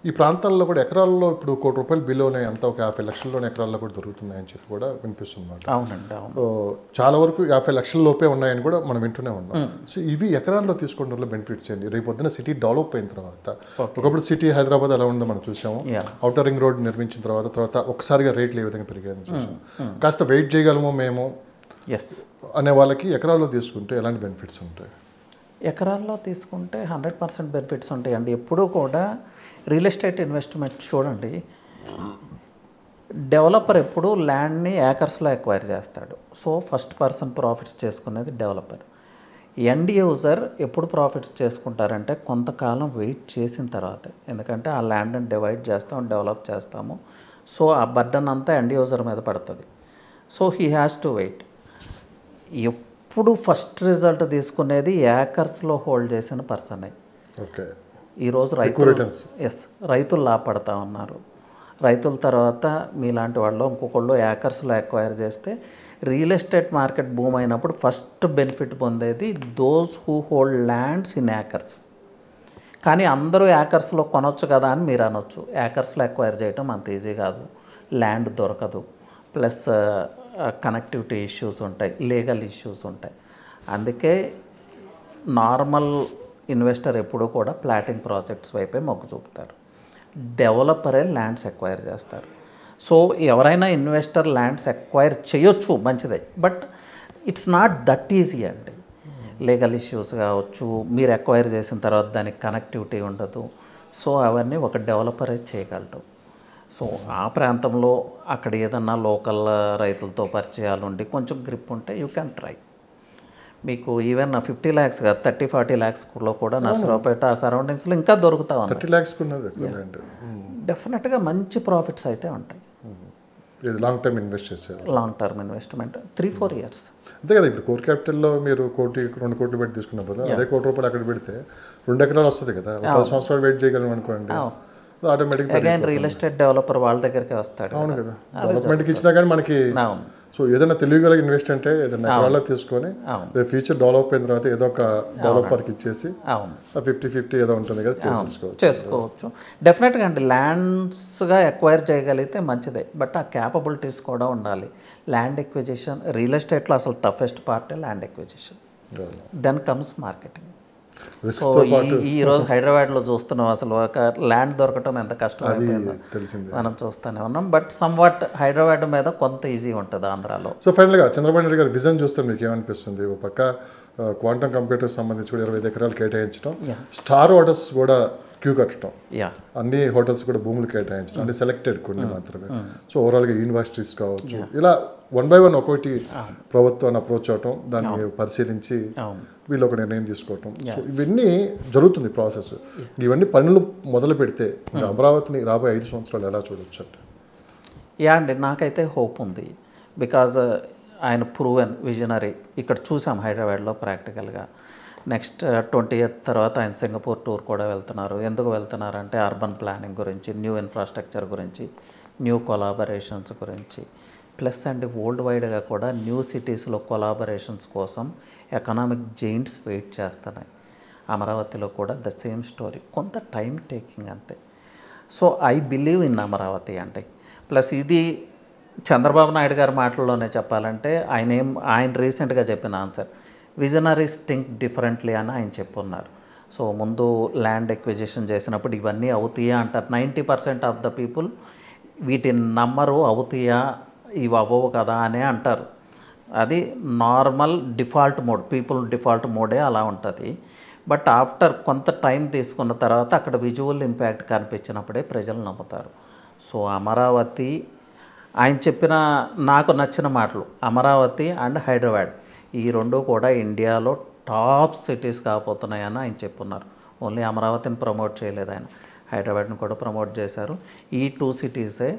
ఈ ప్రాంతాల్లో కూడా ఎకరాల్లో ఇప్పుడు ₹1,00,00,000 బిలోనే అంతా ఒక 50 లక్షల్లోనే ఎకరాల్లో కూడా దొరుకుతున్నాయని చెప్పి కూడా వినిపిస్తుంది అన్నమాట. అవునండి, అవును. చాలా వరకు 50 లక్షల లోపే ఉన్నాయని కూడా మనం వింటూనే ఉన్నాం. సో ఇవి ఎకరాల్లో తీసుకోవడం వల్ల బెనిఫిట్స్ ఏంటి? రేపు పొద్దున సిటీ డెవలప్ అయిన తర్వాత, ఒకప్పుడు సిటీ హైదరాబాద్ ఎలా ఉందో మనం చూసాము, ఔటర్ రింగ్ రోడ్ నిర్మించిన తర్వాత ఒకసారిగా రేట్లు ఏ విధంగా పెరిగాయని చూసాం. కాస్త వెయిట్ చేయగలమో మేము అనే వాళ్ళకి ఎకరాల్లో తీసుకుంటే ఎలాంటి బెనిఫిట్స్ ఉంటాయి? ఎకరాల్లో తీసుకుంటే 100% బెనిఫిట్స్ ఉంటాయండి. ఎప్పుడూ కూడా రియల్ ఎస్టేట్ ఇన్వెస్ట్మెంట్ చూడండి, డెవలపర్ ఎప్పుడు ల్యాండ్ని ఏకర్స్లో ఎక్వైర్ చేస్తాడు. సో ఫస్ట్ పర్సన్ ప్రాఫిట్స్ చేసుకునేది డెవలపర్. ఎండ్ యూజర్ ఎప్పుడు ప్రాఫిట్స్ చేసుకుంటారంటే కొంతకాలం వెయిట్ చేసిన తర్వాత, ఎందుకంటే ఆ ల్యాండ్ని డివైడ్ చేస్తాము, డెవలప్ చేస్తాము. సో ఆ బర్డన్ అంతా ఎండ్ యూజర్ మీద పడుతుంది. So he has to wait. ఎప్పుడు ఫస్ట్ రిజల్ట్ తీసుకునేది ఏకర్స్లో హోల్డ్ చేసిన పర్సనే. ఓకే, ఈరోజు రైతులు లాభపడతా ఉన్నారు. రైతుల తర్వాత మీలాంటి వాళ్ళు ఇంకొకళ్ళు ఏకర్స్లో ఎక్వైర్ చేస్తే రియల్ ఎస్టేట్ మార్కెట్ బూమ్ అయినప్పుడు ఫస్ట్ బెనిఫిట్ పొందేది those who hold lands in acres. కానీ అందరూ ఏకర్స్లో కొనవచ్చు కదా అని మీరు అనొచ్చు. ఏకర్స్లో ఎక్వైర్ చేయటం అంత ఈజీ కాదు, ల్యాండ్ దొరకదు, ప్లస్ కనెక్టివిటీ ఇష్యూస్ ఉంటాయి, లీగల్ ఇష్యూస్ ఉంటాయి. అందుకే నార్మల్ ఇన్వెస్టర్ ఎప్పుడూ కూడా ప్లాటింగ్ ప్రాజెక్ట్స్ వైపే మొగ్గు చూపుతారు. డెవలపరే ల్యాండ్స్ ఎక్వైర్ చేస్తారు. సో ఎవరైనా ఇన్వెస్టర్ ల్యాండ్స్ ఎక్వైర్ చేయొచ్చు, మంచిదే, but it's not that easy అండి. లీగల్ ఇష్యూస్ కావచ్చు, మీరు ఎక్వైర్ చేసిన తర్వాత దానికి కనెక్టివిటీ ఉండదు. సో అవన్నీ ఒక డెవలపరే చేయగలరు. సో ఆ ప్రాంతంలో అక్కడ ఏదన్నా లోకల్ రైతులతో పరిచయాలు ఉండి కొంచెం గ్రిప్ ఉంటే యూ క్యాన్ ట్రై. మీకు ఈవెన్ 50 lakhs కాదు, 30-40 lakhsలో కూడా నర్సరావుపేట ఆ సరౌండింగ్స్లో ఇంకా దొరుకుతా ఉన్నాయి. 30 lakhs డెఫినెట్గా మంచి ప్రాఫిట్స్ అయితే ఉంటాయి. లాంగ్ టర్మ్ ఇన్వెస్ట్ చేసేది, లాంగ్ టర్మ్ ఇన్వెస్ట్మెంట్ 3-4 years. అంతే కదా. ఇప్పుడు కోర్ క్యాపిటల్లో మీరు 1-2 కోట్లు పెట్టి తీసుకున్నప్పుడు అదే ₹1,00,00,000 అక్కడ పెడితే 2 ఎకరాలు వస్తుంది కదా. 10 సంవత్సరాలు వెయిట్ చేయగలం అనుకోండి, ఆటోమేటిక్గా అగైన్ రియల్ ఎస్టేట్ డెవలపర్ వాళ్ళ దగ్గరికి వస్తాడు. అవును కదా, డెవలప్మెంట్కి ఇచ్చినా కానీ మనకి. సో ఏదైనా తెలియగల ఇన్వెస్ట్ అంటే ఏదైనా ఎకరాల్లో తీసుకొని ఫ్యూచర్ డెవలప్ అయిన తర్వాత ఏదో ఒక డెవలపర్కి ఇచ్చేసి 50-50 ఏదో ఉంటుంది కదా చేసుకోవచ్చు. డెఫినెట్గా అండి, ల్యాండ్స్గా ఎక్వైర్ చేయగలిగితే మంచిదే, బట్ ఆ క్యాపబిలిటీస్ కూడా ఉండాలి. ల్యాండ్ ఎక్విజిషన్ రియల్ ఎస్టేట్లో అసలు టఫెస్ట్ పార్టే land acquisition, then comes marketing. So ఈరోజు హైదరాబాద్లో చూస్తున్నాం, అసలు ఒక ల్యాండ్ దొరకటం ఎంత కష్టం అయిపోయిందో మనం చూస్తూనే ఉన్నాం. బట్ సమ్ వాట్ హైదరాబాద్ మీద కొంత ఈజీ ఉంటుంది ఆంధ్రాలో. సో ఫైనల్గా చంద్రబాబు నాయుడు గారి విజన్ చూస్తే మీకు ఏమనిపిస్తుంది? ఒక పక్క క్వాంటమ్ కంప్యూటర్స్ సంబంధించి కూడా 25 ఎకరాలు కేటాయించడం, స్టార్ హోటల్స్ కూడా క్యూ కట్టడం, అన్ని హోటల్స్ కూడా భూములు కేటాయించడం, అంటే సెలెక్టెడ్ కొన్ని మాత్రమే. సో ఓవరాల్గా యూనివర్సిటీస్ కావచ్చు, ఇలా 1 by 1 ఒక్కొక్కటి ప్రభుత్వాన్ని అప్రోచ్ అవటం, దాన్ని పరిశీలించి వీళ్ళు ఒక నిర్ణయం తీసుకోవటం. సో ఇవన్నీ జరుగుతుంది ప్రాసెస్. ఇవన్నీ పనులు మొదలు పెడితే అమరావతిని రాబోయే 5 సంవత్సరాలు ఎలా చూడొచ్చు అంటే? అండి, నాకైతే హోప్ ఉంది. బికాజ్ ఆయన ప్రూవెన్ విజనరీ. ఇక్కడ చూసాం హైదరాబాద్లో ప్రాక్టికల్గా. నెక్స్ట్ 20th తర్వాత ఆయన సింగపూర్ టూర్ కూడా వెళ్తున్నారు. ఎందుకు వెళ్తున్నారంటే అర్బన్ ప్లానింగ్ గురించి, న్యూ ఇన్ఫ్రాస్ట్రక్చర్ గురించి, న్యూ కొలాబరేషన్స్ గురించి. ప్లస్ అండ్ వరల్డ్ వైడ్గా కూడా న్యూ సిటీస్లో కొలాబరేషన్స్ కోసం ఎకనామిక్ జైంట్స్ వెయిట్ చేస్తున్నాయి. అమరావతిలో కూడా ద సేమ్ స్టోరీ, కొంత టైం టేకింగ్ అంతే. So I believe in Amaravati అంటే. ప్లస్ ఇది చంద్రబాబు నాయుడు గారి మాటల్లోనే చెప్పాలంటే ఆయన రీసెంట్గా చెప్పిన ఆన్సర్, విజనరీస్ థింక్ డిఫరెంట్లీ అని ఆయన చెప్పున్నారు. సో ముందు ల్యాండ్ ఎక్విజిషన్ చేసినప్పుడు ఇవన్నీ అవుతాయా అంటారు. 90% ఆఫ్ ద పీపుల్ వీటిని నమ్మరు, అవుతాయా ఇవి అవ్వవు కదా అనే అంటారు. అది normal default mode, people default మోడే అలా ఉంటుంది. బట్ ఆఫ్టర్ కొంత టైం తీసుకున్న తర్వాత అక్కడ విజువల్ ఇంపాక్ట్ కనిపించినప్పుడే ప్రజలు నమ్ముతారు. సో అమరావతి, ఆయన చెప్పిన నాకు నచ్చిన మాటలు, అమరావతి అండ్ హైదరాబాద్ ఈ రెండు కూడా ఇండియాలో టాప్ సిటీస్ కాబోతున్నాయని ఆయన చెప్పున్నారు. ఓన్లీ అమరావతిని ప్రమోట్ చేయలేదు ఆయన, హైదరాబాద్ని కూడా ప్రమోట్ చేశారు. ఈ 2 సిటీసే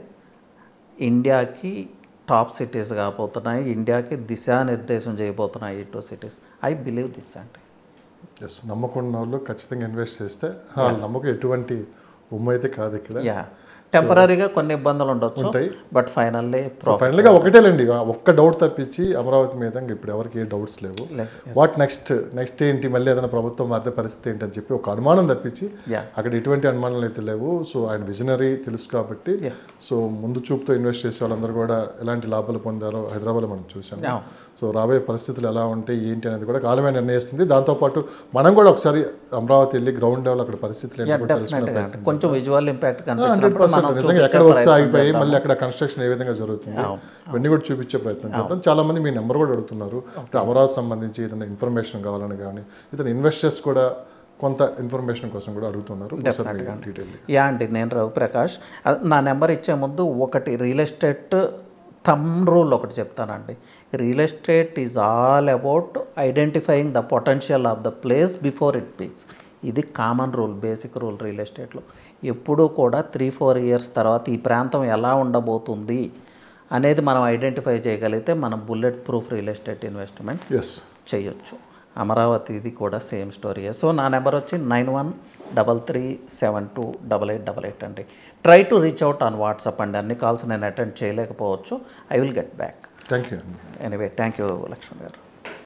ఇండియాకి టాప్ సిటీస్ కాబోతున్నాయి, ఇండియాకి దిశానిర్దేశం చేయబోతున్నాయి ఈ 2 సిటీస్. ఐ బిలీవ్ దిస్ అంటే. ఎస్, నమ్మకం వాళ్ళు ఖచ్చితంగా ఇన్వెస్ట్ చేస్తే వాళ్ళ నమ్మకం ఎటువంటి అయితే కాదు ఇక్కడ. టెంపరీగా కొన్ని ఇబ్బందులు ఉండొచ్చు, బట్ ఫైనల్గా ఒకటేలేండి, ఒక్క డౌట్ తప్పించి అమరావతి మీద ఇప్పుడు ఎవరికి ఏ డౌట్స్ లేవు. వాట్ నెక్స్ట్ ఏంటి, మళ్ళీ ఏదైనా ప్రభుత్వం మారితే పరిస్థితి ఏంటి అని చెప్పి ఒక అనుమానం తప్పించి అక్కడ ఎటువంటి అనుమానాలు అయితే లేవు. సో ఆయన విజనరీ తెలుసు కాబట్టి, సో ముందు చూపుతో ఇన్వెస్ట్ చేసే వాళ్ళందరూ కూడా ఎలాంటి లాభాలు పొందారో హైదరాబాద్లో మనం చూసాము. సో రాబోయే పరిస్థితులు ఎలా ఉంటాయి ఏంటి అనేది కూడా కాలమే నిర్ణయిస్తుంది. దాంతోపాటు మనం కూడా ఒకసారి అమరావతి వెళ్ళి గ్రౌండ్ లెవెల్ అక్కడ పరిస్థితులు కొంచెం విజువల్ ఇంపాక్ట్ నిజంగా ఎక్కడ వచ్చి ఆగిపోయి మళ్ళీ అక్కడ కన్స్ట్రక్షన్ ఏ విధంగా జరుగుతుంది ఇవన్నీ కూడా చూపించే ప్రయత్నం చేద్దాం. చాలా మంది మీ నెంబర్ కూడా అడుగుతున్నారు, అమరావతి సంబంధించి ఏదైనా ఇన్ఫర్మేషన్ కావాలని కానీ, ఇతను ఇన్వెస్టర్స్ కూడా కొంత ఇన్ఫర్మేషన్ కోసం కూడా అడుగుతున్నారు. అండి, నేను రవిప్రకాష్, నా నెంబర్ ఇచ్చే ముందు ఒకటి రియల్ ఎస్టేట్ థమ్ రూల్ ఒకటి చెప్తానండి. Real estate is all about identifying the potential of the place before it peaks. ఇది common rule, basic rule real ఎస్టేట్లో. ఎప్పుడూ కూడా 3-4 ఇయర్స్ తర్వాత ఈ ప్రాంతం ఎలా ఉండబోతుంది అనేది మనం ఐడెంటిఫై చేయగలిగితే మనం bullet proof real estate investment చేయొచ్చు. అమరావతి ఇది కూడా సేమ్ స్టోరీ. సో నా నెంబర్ వచ్చి 9133728888 అండి. Try to reach out on WhatsApp అండి. అన్ని కాల్స్ నేను అటెండ్ చేయలేకపోవచ్చు, I will get back. Thank you. Anyway, thank you Lakshman గారు.